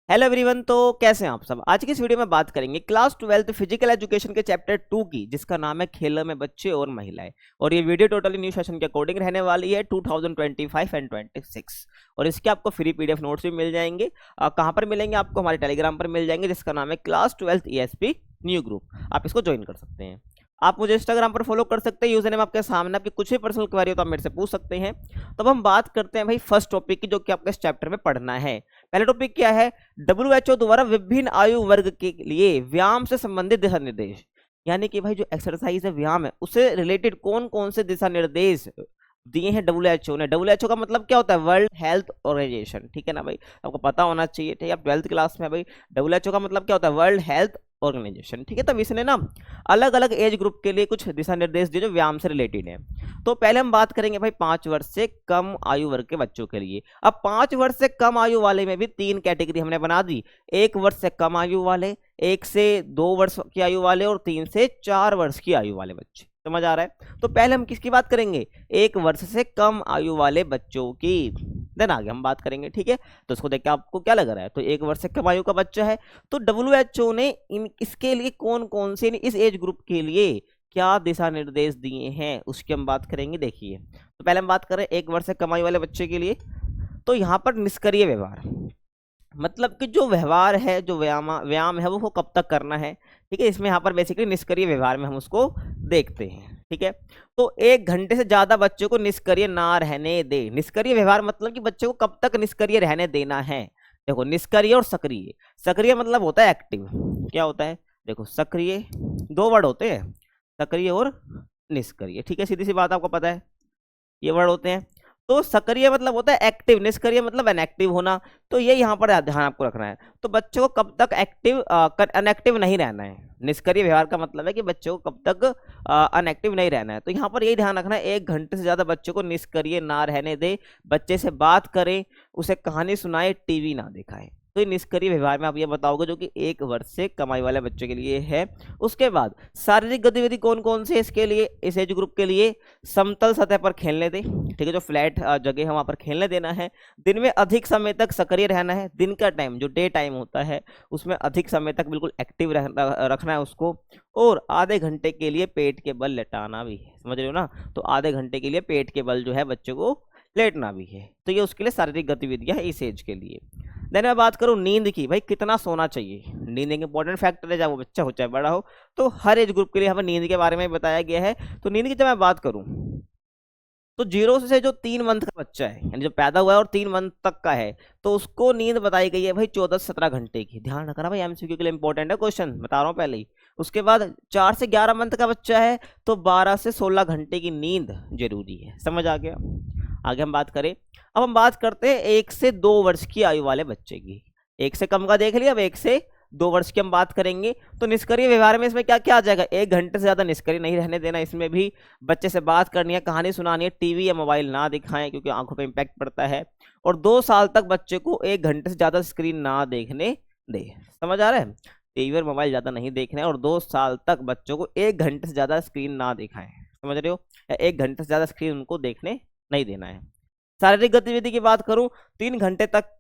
Hello everyone. तो कैसे हैं आप सब। आज की इस वीडियो में बात करेंगे क्लास 12 फिजिकल एजुकेशन के चैप्टर 2 की, जिसका नाम है खेलों में बच्चे और महिलाएं। और ये वीडियो टोटली न्यू सेशन के अकॉर्डिंग रहने वाली है 2025 एंड 26। और इसके आपको फ्री पीडीएफ नोट्स भी मिल जाएंगे। कहाँ पर मिलेंगे आपको? हमारे टेलीग्राम पर मिल जाएंगे, जिसका नाम है क्लास 12 ESP न्यू ग्रुप। आप इसको ज्वाइन कर सकते हैं। आप मुझे इंस्टाग्राम पर फॉलो कर सकते हैं, यूजर नेम आपके सामने। आपकी कुछ भी पर्सनल क्वेरी हो तो आप मेरे से पूछ सकते हैं। तो अब हम बात करते हैं भाई फर्स्ट टॉपिक की, जो कि आपको इस चैप्टर में पढ़ना है। पहला टॉपिक क्या है? WHO द्वारा विभिन्न आयु वर्ग के लिए व्यायाम से संबंधित दिशा निर्देश। यानी कि भाई जो एक्सरसाइज है, व्यायाम है, उससे रिलेटेड कौन कौन से दिशा निर्देश दिए हैं WHO ने। WHO का मतलब क्या होता है? World Health Organization. ठीक है ना भाई, आपको पता होना चाहिए। ठीक है, आप 12th क्लास में भाई। WHO का मतलब क्या होता है? World Health Organization. ठीक है, तब इसने ना अलग अलग एज ग्रुप के लिए कुछ दिशा निर्देश दिए जो व्यायाम से रिलेटेड है। तो पहले हम बात करेंगे भाई 5 वर्ष से कम आयु वर्ग के बच्चों के लिए। अब 5 वर्ष से कम आयु वाले में भी 3 कैटेगरी हमने बना दी। 1 वर्ष से कम आयु वाले, 1 से 2 वर्ष की आयु वाले और 3 से 4 वर्ष की आयु वाले बच्चे। समझ आ रहा है? तो पहले हम किसकी बात करेंगे? 1 वर्ष से कम आयु वाले बच्चों की, देन आगे हम बात करेंगे। ठीक है, तो इसको देख के आपको क्या लग रहा है? तो 1 वर्ष से कम आयु का बच्चा है, तो WHO ने इसके लिए कौन कौन से, इस एज ग्रुप के लिए क्या दिशा निर्देश दिए हैं उसकी हम बात करेंगे। देखिए, तो पहले हम बात करें 1 वर्ष से कम आयु वाले बच्चे के लिए। तो यहाँ पर निष्क्रिय व्यवहार, मतलब कि जो व्यवहार है, जो व्यायाम है, वो कब तक करना है। ठीक है, इसमें यहाँ पर बेसिकली निष्क्रिय व्यवहार में हम उसको देखते हैं। ठीक है, तो 1 घंटे से ज्यादा बच्चे को निष्क्रिय ना रहने दे। निष्क्रिय व्यवहार मतलब कि बच्चे को कब तक निष्क्रिय रहने देना है। देखो, निष्क्रिय और सक्रिय। सक्रिय मतलब होता है एक्टिव। क्या होता है? देखो, सक्रिय 2 वर्ड होते हैं, सक्रिय और निष्क्रिय। ठीक है, सीधी सी बात, आपको पता है ये वर्ड होते हैं। तो सक्रिय मतलब होता है एक्टिव, निष्क्रिय मतलब अनएक्टिव होना। तो ये यहाँ पर ध्यान आपको रखना है। तो बच्चों को कब तक एक्टिव अनएक्टिव नहीं रहना है। निष्क्रिय व्यवहार का मतलब है कि बच्चों को कब तक अनएक्टिव नहीं रहना है। तो यहाँ पर यही ध्यान रखना है, 1 घंटे से ज्यादा बच्चों को निष्क्रिय ना रहने दे। बच्चे से बात करें, उसे कहानी सुनाए, टीवी ना दिखाए। तो ये निष्क्रिय व्यवहार में आप ये बताओगे, जो कि 1 वर्ष से कमाई वाले बच्चों के लिए है। उसके बाद शारीरिक गतिविधि कौन कौन से इसके लिए, इस एज ग्रुप के लिए? समतल सतह पर खेलने दें। ठीक है, जो फ्लैट जगह है वहां पर खेलने देना है। दिन में अधिक समय तक सक्रिय रहना है। दिन का टाइम जो डे टाइम होता है, उसमें अधिक समय तक बिल्कुल एक्टिव रखना है उसको। और आधे घंटे के लिए पेट के बल लेटाना भी है। समझ रहे हो ना? तो आधे घंटे के लिए पेट के बल जो है बच्चे को लेटना भी है। तो ये उसके लिए शारीरिक गतिविधियां है इस एज के लिए। देन मैं बात करूं नींद की, भाई कितना सोना चाहिए। नींद एक इंपॉर्टेंट फैक्टर है, चाहे वो बच्चा हो चाहे बड़ा हो। तो हर एज ग्रुप के लिए हमें नींद के बारे में बताया गया है। तो नींद की जब मैं बात करूं, तो 0 से जो 3 मंथ का बच्चा है, यानी जो पैदा हुआ है और 3 मंथ तक का है, तो उसको नींद बताई गई है भाई 14 से 17 घंटे की। ध्यान रखना भाई, MCQ के लिए इंपॉर्टेंट है क्वेश्चन, बता रहा हूँ पहले ही। उसके बाद 4 से 11 मंथ का बच्चा है, तो 12 से 16 घंटे की नींद जरूरी है। समझ आ गया? आगे हम बात करें, अब हम बात करते हैं 1 से 2 वर्ष की आयु वाले बच्चे की। 1 से कम का देख लिया, अब 1 से 2 वर्ष की हम बात करेंगे। तो निष्क्रिय व्यवहार में इसमें क्या क्या आ जाएगा? 1 घंटे से ज्यादा निष्क्रिय नहीं रहने देना। इसमें भी बच्चे से बात करनी है, कहानी सुनानी है, टीवी या मोबाइल ना दिखाएं, क्योंकि आंखों पे इंपैक्ट पड़ता है। और 2 साल तक बच्चे को 1 घंटे से ज्यादा स्क्रीन ना देखने दे। समझ आ रहा है? टीवी और मोबाइल ज्यादा नहीं देखना है, और 2 साल तक बच्चों को 1 घंटे से ज्यादा स्क्रीन ना दिखाएं। समझ रहे हो? 1 घंटे से ज्यादा स्क्रीन उनको देखने नहीं देना है। शारीरिक गतिविधि की बात करूं, 3 घंटे तक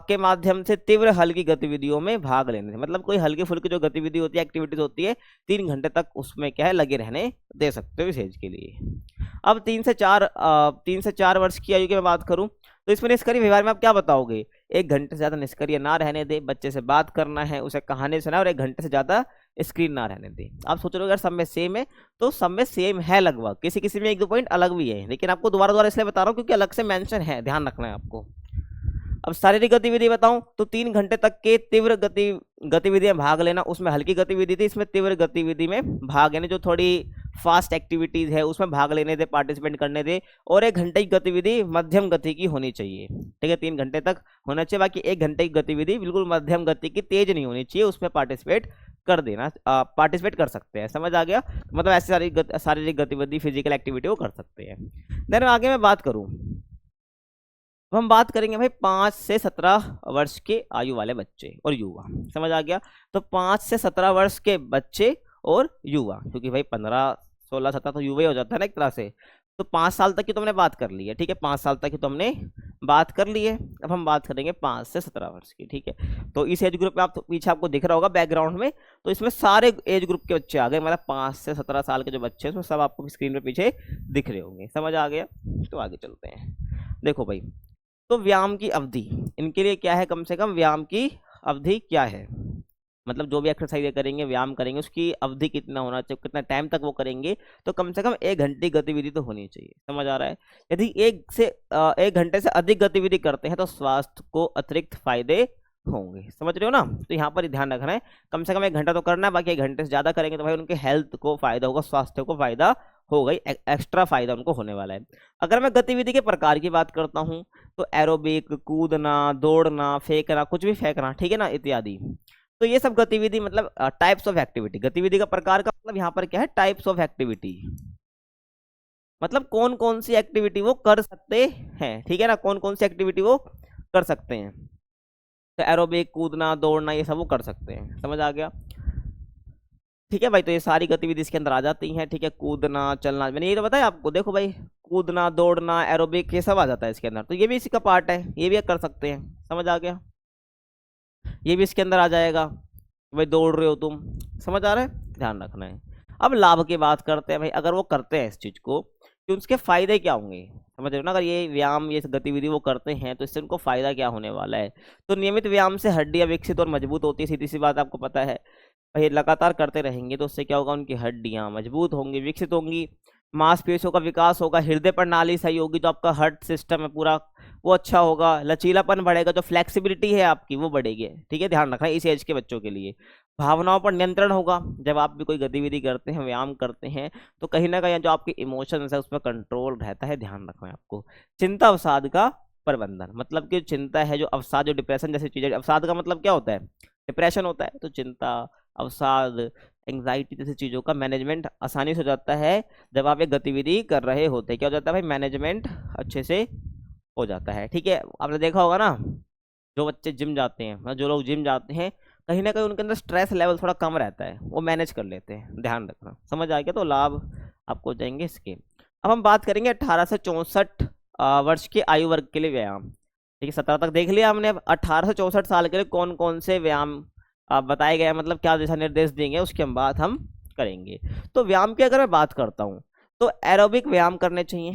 के माध्यम से तीव्र हल्की गतिविधियों में भाग लेने से, मतलब कोई हल्की फुल्की जो गतिविधि होती है, एक्टिविटीज होती है, 3 घंटे तक उसमें क्या है, लगे रहने दे सकते हो इस एज के लिए। अब 3 से 4 वर्ष की आयु की मैं बात करूं, तो इसमें निष्क्रिय व्यवहार में आप क्या बताओगे? 1 घंटे से ज्यादा निष्क्रिय ना रहने दे, बच्चे से बात करना है, उसे कहानी सुना, और 1 घंटे से ज्यादा स्क्रीन ना रहने दे। आप सोच रहे हो अगर सब में सेम है, तो सब में सेम है लगभग, किसी किसी में 1-2 पॉइंट अलग भी है, लेकिन आपको दोबारा दोबारा इसलिए बता रहा हूँ क्योंकि अलग से मेंशन है, ध्यान रखना है आपको। अब शारीरिक गतिविधि बताऊं, तो 3 घंटे तक के तीव्र गतिविधियां भाग लेना। उसमें हल्की गतिविधि थी, इसमें तीव्र गतिविधि में भाग, यानी जो थोड़ी फास्ट एक्टिविटीज है उसमें भाग लेने दे, पार्टिसिपेट करने दे। और 1 घंटे की गतिविधि मध्यम गति की होनी चाहिए। ठीक है, 3 घंटे तक होना चाहिए। बाकी 1 घंटे की गतिविधि बिल्कुल मध्यम गति की, तेज नहीं होनी चाहिए, उसमें पार्टिसिपेट कर देना, पार्टिसिपेट कर सकते हैं। समझ आ गया? मतलब ऐसे शारीरिक गतिविधि, फिजिकल एक्टिविटी वो कर सकते हैं। देन आगे मैं बात करूं, अब हम बात करेंगे भाई 5 से 17 वर्ष के आयु वाले बच्चे और युवा। समझ आ गया? तो 5 से 17 वर्ष के बच्चे और युवा, क्योंकि भाई 15, 16, 17 तो युवा ही हो जाता है ना एक तरह से। तो 5 साल तक की तुमने बात कर ली है, ठीक है, 5 साल तक की तुमने बात कर ली है। अब हम बात करेंगे 5 से 17 वर्ष की, ठीक है। तो इस एज ग्रुप में आप तो पीछे आपको दिख रहा होगा बैकग्राउंड में, तो इसमें सारे एज ग्रुप के बच्चे आ गए, मतलब 5 से 17 साल के जो बच्चे हैं उसमें सब आपको स्क्रीन पे पीछे दिख रहे होंगे। समझ आ गया? तो आगे चलते हैं। देखो भाई, तो व्यायाम की अवधि इनके लिए क्या है, कम से कम व्यायाम की अवधि क्या है, मतलब जो भी एक्सरसाइज करेंगे, व्यायाम करेंगे, उसकी अवधि कितना होना चाहिए, कितना टाइम तक वो करेंगे, तो कम से कम 1 घंटे गतिविधि तो होनी चाहिए। समझ आ रहा है? यदि 1 घंटे से अधिक गतिविधि करते हैं तो स्वास्थ्य को अतिरिक्त फायदे होंगे। समझ रहे हो ना? तो यहाँ पर ध्यान रखना है, कम से कम 1 घंटा तो करना है, बाकी 1 घंटे से ज्यादा करेंगे तो भाई उनके हेल्थ को फायदा होगा, स्वास्थ्य को फायदा होगा, एक्स्ट्रा फायदा उनको होने वाला है। अगर मैं गतिविधि के प्रकार की बात करता हूँ तो एरोबिक, कूदना, दौड़ना, फेंकना, कुछ भी फेंकना, ठीक है ना, इत्यादि। तो ये सब गतिविधि मतलब टाइप्स ऑफ एक्टिविटी, गतिविधि का प्रकार का मतलब यहाँ पर क्या है, टाइप्स ऑफ एक्टिविटी, मतलब कौन कौन सी एक्टिविटी वो कर सकते हैं, ठीक है ना, कौन कौन सी एक्टिविटी वो कर सकते हैं। तो एरोबिक, कूदना, दौड़ना, ये सब वो कर सकते हैं। समझ आ गया? ठीक है भाई, तो ये सारी गतिविधि इसके अंदर आ जाती हैं, ठीक है। कूदना, चलना, मैंने ये तो बताया आपको। देखो भाई, कूदना, दौड़ना, एरोबिक, ये सब आ जाता है इसके अंदर, तो ये भी इसी का पार्ट है, ये भी कर सकते हैं। समझ आ गया? ये भी इसके अंदर आ जाएगा, भाई दौड़ रहे हो तुम। समझ आ रहा है? ध्यान रखना है। अब लाभ की बात करते हैं भाई, अगर वो करते हैं इस चीज को, कि उसके फायदे क्या होंगे। समझ रहे हो ना? अगर ये व्यायाम, ये गतिविधि वो करते हैं तो इससे उनको फायदा क्या होने वाला है। तो नियमित व्यायाम से हड्डियां विकसित और मजबूत होती है, सीधी सी बात, आपको पता है भाई। लगातार करते रहेंगे तो उससे क्या होगा, उनकी हड्डियां मजबूत होंगी, विकसित होंगी, मांसपेशियों का विकास होगा, हृदय प्रणाली सही होगी, जो आपका हार्ट सिस्टम है पूरा वो अच्छा होगा, लचीलापन बढ़ेगा, जो फ्लेक्सिबिलिटी है आपकी वो बढ़ेगी, ठीक है। ध्यान रखना इस एज के बच्चों के लिए। भावनाओं पर नियंत्रण होगा, जब आप भी कोई गतिविधि करते हैं, व्यायाम करते हैं, तो कहीं ना कहीं जो आपके इमोशंस है उस पर कंट्रोल रहता है। ध्यान रखना है आपको। चिंता अवसाद का प्रबंधन, मतलब कि चिंता है, जो अवसाद, जो डिप्रेशन जैसी चीजें, अवसाद का मतलब क्या होता है, डिप्रेशन होता है, तो चिंता, अवसाद, एंग्जाइटी जैसी चीजों का मैनेजमेंट आसानी से हो जाता है जब आप एक गतिविधि कर रहे होते हैं। क्या हो जाता है भाई, मैनेजमेंट अच्छे से हो जाता है, ठीक है। आपने देखा होगा ना, जो बच्चे जिम जाते हैं, मतलब जो लोग जिम जाते हैं, कहीं ना कहीं उनके अंदर स्ट्रेस लेवल थोड़ा कम रहता है, वो मैनेज कर लेते हैं। ध्यान रखना। समझ आ गया? तो लाभ आपको हो जाएंगे इसके। अब हम बात करेंगे 18 से 64 वर्ष के आयु वर्ग के लिए व्यायाम, ठीक है। 17 तक देख लिया हमने। अब 18 से 64 साल के लिए कौन कौन से व्यायाम बताए गए हैं, मतलब क्या दिशा निर्देश देंगे, उसकी हम बात हम करेंगे। तो व्यायाम की अगर मैं बात करता हूँ तो एरोबिक व्यायाम करने चाहिए,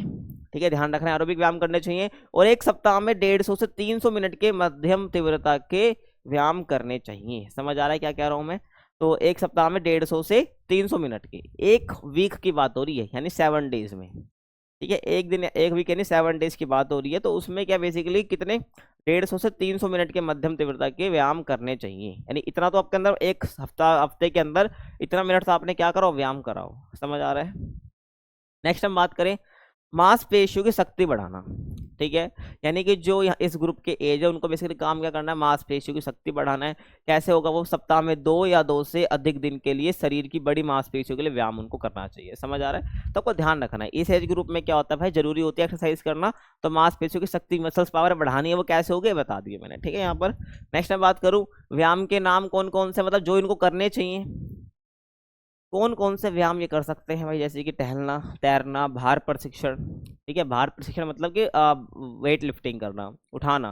ठीक है। ध्यान रखना है, एरोबिक व्यायाम करने चाहिए, और एक सप्ताह में 150 से 300 मिनट के मध्यम तीव्रता के व्यायाम करने चाहिए। समझ आ रहा है क्या कह रहा हूं मैं? तो एक सप्ताह में 150 से 300 मिनट के, एक वीक की बात हो रही है, यानी 7 डेज में, ठीक है। एक दिन, एक वीक यानी 7 डेज की बात हो रही है। तो उसमें क्या बेसिकली कितने, 150 से 300 मिनट के मध्यम तीव्रता के व्यायाम करने चाहिए, यानी इतना तो आपके अंदर एक हफ्ते के अंदर इतना मिनट तो आपने क्या करो, व्यायाम कराओ। समझ आ रहा है? नेक्स्ट हम बात करें मांसपेशियों की शक्ति बढ़ाना, ठीक है। यानी कि जो इस ग्रुप के एज है उनको बेसिकली काम क्या करना है, मांसपेशियों की शक्ति बढ़ाना है। कैसे होगा वो, सप्ताह में 2 या 2 से अधिक दिन के लिए शरीर की बड़ी मांसपेशियों के लिए व्यायाम उनको करना चाहिए। समझ आ रहा है? तो आपको ध्यान रखना है, इस एज ग्रुप में क्या होता है भाई, जरूरी होती है एक्सरसाइज करना। तो मांसपेशियों की शक्ति, मसल्स पावर बढ़ानी है, वो कैसे होगी बता दिए मैंने, ठीक है। यहाँ पर नेक्स्ट मैं बात करूँ, व्यायाम के नाम कौन कौन से, मतलब जो इनको करने चाहिए, कौन कौन से व्यायाम ये कर सकते हैं भाई, जैसे कि टहलना, तैरना, भार प्रशिक्षण, ठीक है। भार प्रशिक्षण मतलब कि वेट लिफ्टिंग करना, उठाना,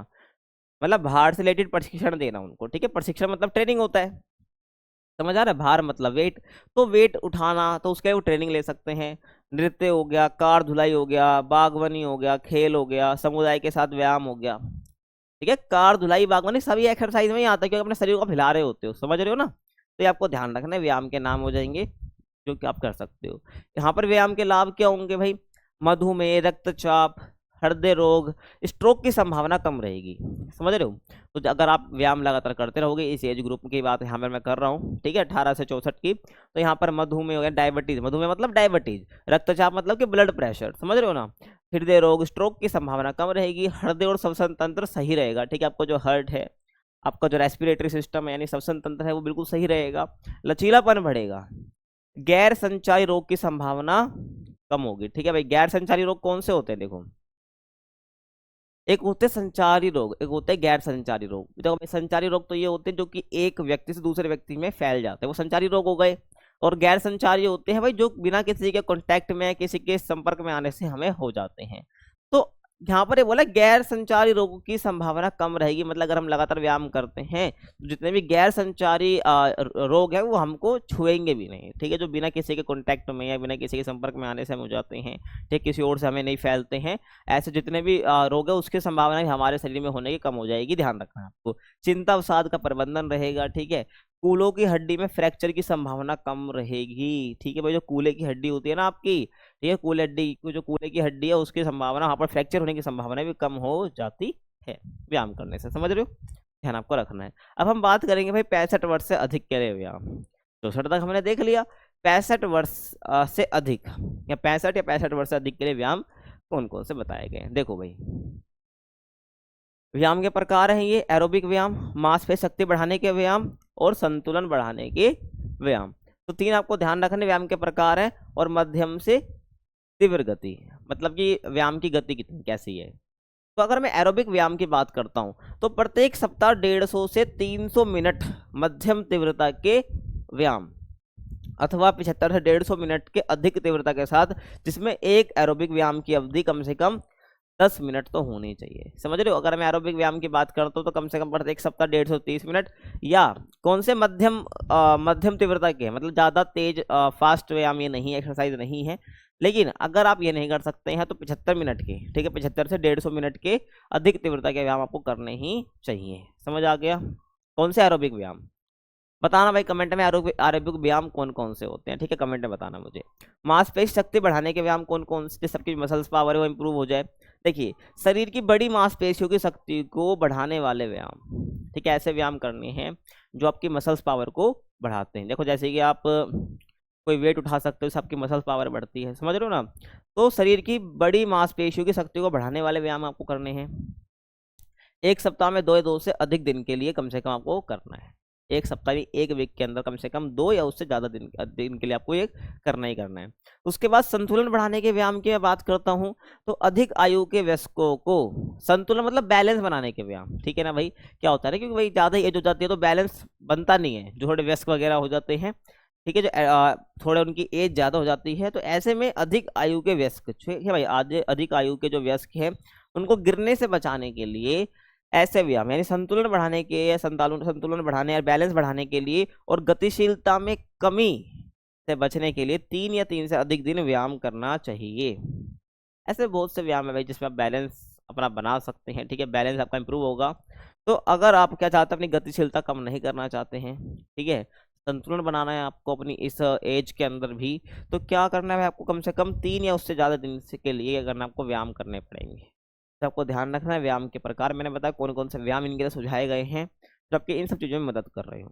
मतलब भार से रिलेटेड प्रशिक्षण देना उनको, ठीक है। प्रशिक्षण मतलब ट्रेनिंग होता है। समझ आ रहा है? भार मतलब वेट, तो वेट उठाना, तो उसके लिए वो ट्रेनिंग ले सकते हैं। नृत्य हो गया, कार धुलाई हो गया, बागवानी हो गया, खेल हो गया, समुदाय के साथ व्यायाम हो गया, ठीक है। कार धुलाई, बागवानी सभी एक्सरसाइज में ही आता है, क्योंकि अपने शरीर को हिला रहे होते हो। समझ रहे हो ना? तो ये आपको ध्यान रखना है, व्यायाम के नाम हो जाएंगे जो कि आप कर सकते हो। यहाँ पर व्यायाम के लाभ क्या होंगे भाई, मधुमेह, रक्तचाप, हृदय रोग, स्ट्रोक की संभावना कम रहेगी। समझ रहे हो? तो अगर आप व्यायाम लगातार करते रहोगे, इस एज ग्रुप की बात यहाँ पर मैं कर रहा हूँ, ठीक है, 18 से 64 की, तो यहाँ पर मधुमेह हो गया, डायबिटीज, मधुमेह मतलब डायबिटीज, रक्तचाप मतलब कि ब्लड प्रेशर, समझ रहे हो ना, हृदय रोग, स्ट्रोक की संभावना कम रहेगी, हृदय और श्वसन तंत्र सही रहेगा, ठीक है। आपको जो हार्ट है, आपका जो रेस्पिरेटरी सिस्टम है यानी श्वसन तंत्र है, वो बिल्कुल सही रहेगा, लचीलापन बढ़ेगा, गैर संचारी रोग की संभावना कम होगी, ठीक है भाई। गैर संचारी रोग कौन से होते हैं, देखो, एक होते हैं संचारी रोग, एक होते हैं गैर संचारी रोग। देखो भाई, संचारी रोग तो ये होते हैं जो कि एक व्यक्ति से दूसरे व्यक्ति में फैल जाते हैं, वो संचारी रोग हो गए। और गैर संचारी होते हैं भाई जो बिना किसी के कांटेक्ट में, किसी के संपर्क में आने से हमें हो जाते हैं। तो यहाँ पर ये बोला गैर संचारी रोगों की संभावना कम रहेगी, मतलब अगर हम लगातार व्यायाम करते हैं तो जितने भी गैर संचारी रोग है वो हमको छुएंगे भी नहीं, ठीक है, जो बिना किसी के कांटेक्ट में या बिना किसी के संपर्क में आने से हम हो जाते हैं, ठीक, किसी और से हमें नहीं फैलते हैं, ऐसे जितने भी रोग है उसकी संभावना हमारे शरीर में होने की कम हो जाएगी, ध्यान रखना है आपको। चिंता अवसाद का प्रबंधन रहेगा, ठीक है, कूलों की हड्डी में फ्रैक्चर की संभावना कम रहेगी, ठीक है भाई, जो कूले की हड्डी होती है ना आपकी, ठीक है, कूले हड्डी, जो कूले की हड्डी है उसकी संभावना, वहां पर फ्रैक्चर होने की संभावना भी कम हो जाती है व्यायाम करने से, समझ रहे हो, ध्यान आपको रखना है। अब हम बात करेंगे भाई 65 वर्ष से अधिक के लिए व्यायाम। 64 तक हमने देख लिया, 65 वर्ष से अधिक या 65 वर्ष से अधिक के लिए व्यायाम कौन कौन से बताए गए हैं। देखो भाई व्यायाम के प्रकार हैं ये, एरोबिक व्यायाम, मांसपेशी शक्ति बढ़ाने के व्यायाम और संतुलन बढ़ाने के व्यायाम। तो तीन आपको ध्यान रखने व्यायाम के प्रकार हैं, और मध्यम से तीव्र गति, मतलब कि व्यायाम की गति कितनी कैसी है। तो अगर मैं एरोबिक व्यायाम की बात करता हूं तो प्रत्येक सप्ताह 150 से 300 मिनट मध्यम तीव्रता के व्यायाम अथवा 75 से 150 मिनट के अधिक तीव्रता के साथ, जिसमें एक एरोबिक व्यायाम की अवधि कम से कम 10 मिनट तो होनी चाहिए, समझ रहे हो। अगर मैं एरोबिक व्यायाम की बात करता हूँ तो कम से कम प्रत्येक सप्ताह 130 मिनट, या कौन से मध्यम तीव्रता के, मतलब ज़्यादा तेज फास्ट व्यायाम ये नहीं, एक्सरसाइज नहीं है, लेकिन अगर आप ये नहीं कर सकते हैं तो 75 मिनट के, ठीक है, 75 से 150 मिनट के अधिक तीव्रता के व्यायाम आपको करने ही चाहिए, समझ आ गया। कौन से एरोबिक व्यायाम बताना भाई कमेंट में, एरोबिक व्यायाम कौन कौन से होते हैं, ठीक है, कमेंट में बताना मुझे। मांसपेशी शक्ति बढ़ाने के व्यायाम कौन कौन से, सबकी मसल्स पावर है वो इंप्रूव हो जाए। देखिए शरीर की बड़ी मांसपेशियों की शक्ति को बढ़ाने वाले व्यायाम, ठीक है, ऐसे व्यायाम करने हैं जो आपकी मसल्स पावर को बढ़ाते हैं। देखो जैसे कि आप कोई वेट उठा सकते हो, सबकी मसल्स पावर बढ़ती है, समझ रहे हो ना। तो शरीर की बड़ी मांसपेशियों की शक्ति को बढ़ाने वाले व्यायाम आपको करने हैं। एक सप्ताह में 2 से अधिक दिन के लिए कम से कम आपको करना है। एक सप्ताह में, एक वीक के अंदर कम से कम 2 या उससे ज़्यादा दिन के लिए आपको ये करना ही करना है। उसके बाद संतुलन बढ़ाने के व्यायाम की मैं बात करता हूँ तो अधिक आयु के वयस्कों को संतुलन मतलब बैलेंस बनाने के व्यायाम, ठीक है ना भाई। क्या होता है ना, क्योंकि भाई ज़्यादा एज हो जाती है तो बैलेंस बनता नहीं है, जो थोड़े वयस्क वगैरह हो जाते हैं, ठीक है, जो थोड़े उनकी एज ज़्यादा हो जाती है, तो ऐसे में अधिक आयु के वयस्क, ठीक है भाई, आज अधिक आयु के जो वयस्क हैं उनको गिरने से बचाने के लिए ऐसे व्यायाम, यानी संतुलन बढ़ाने के, संतुलन बढ़ाने और बैलेंस बढ़ाने के लिए और गतिशीलता में कमी से बचने के लिए 3 या 3 से अधिक दिन व्यायाम करना चाहिए। ऐसे बहुत से व्यायाम है भाई जिसमें आप बैलेंस अपना बना सकते हैं, ठीक है, बैलेंस आपका इंप्रूव होगा। तो अगर आप क्या चाहते हैं, अपनी गतिशीलता कम नहीं करना चाहते हैं, ठीक है, संतुलन बनाना है आपको अपनी इस एज के अंदर भी, तो क्या करना है आपको, कम से कम 3 या उससे ज़्यादा दिन के लिए अगर आपको व्यायाम करने पड़ेंगे। तो आपको ध्यान रखना है व्यायाम के प्रकार, मैंने बताया कौन कौन से व्यायाम इनके लिए सुझाए गए हैं जो आपके इन सब चीज़ों में मदद कर रहे हो,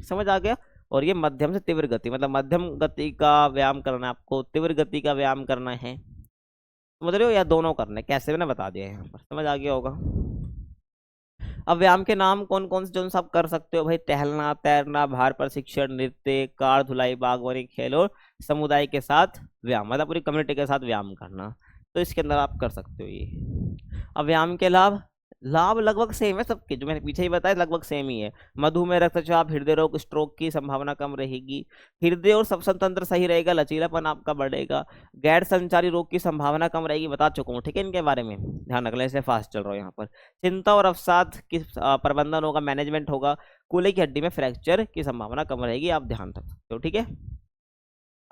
समझ आ गया। और ये मध्यम से तीव्र गति, मतलब मध्यम गति का व्यायाम करना है आपको, तीव्र गति का व्यायाम करना है, समझ रहे हो, या दोनों करने, कैसे मैंने बता दिया है यहाँ पर, समझ आ गया होगा। अब व्यायाम के नाम कौन कौन से जो आप कर सकते हो भाई, टहलना, तैरना, भार प्रशिक्षण, नृत्य, कार धुलाई, बागवानी, खेल और समुदाय के साथ व्यायाम, मतलब पूरी कम्युनिटी के साथ व्यायाम करना, तो इसके अंदर आप कर सकते हो ये। अब व्यायाम के लाभ लगभग सेम है सबके, जो मैंने पीछे ही बताया लगभग सेम ही है। मधुमेह, रक्तचाप, हृदय रोग, स्ट्रोक की संभावना कम रहेगी, हृदय और श्वसन तंत्र सही रहेगा, लचीलापन आपका बढ़ेगा, गैर संचारी रोग की संभावना कम रहेगी, बता चुका हूँ, ठीक है, इनके बारे में ध्यान रख लें, इससे फास्ट चल रहा हूँ यहाँ पर। चिंता और अवसाद की प्रबंधन होगा, मैनेजमेंट होगा, कूल्हे की हड्डी में फ्रैक्चर की संभावना कम रहेगी, आप ध्यान रख सकते हो, ठीक है।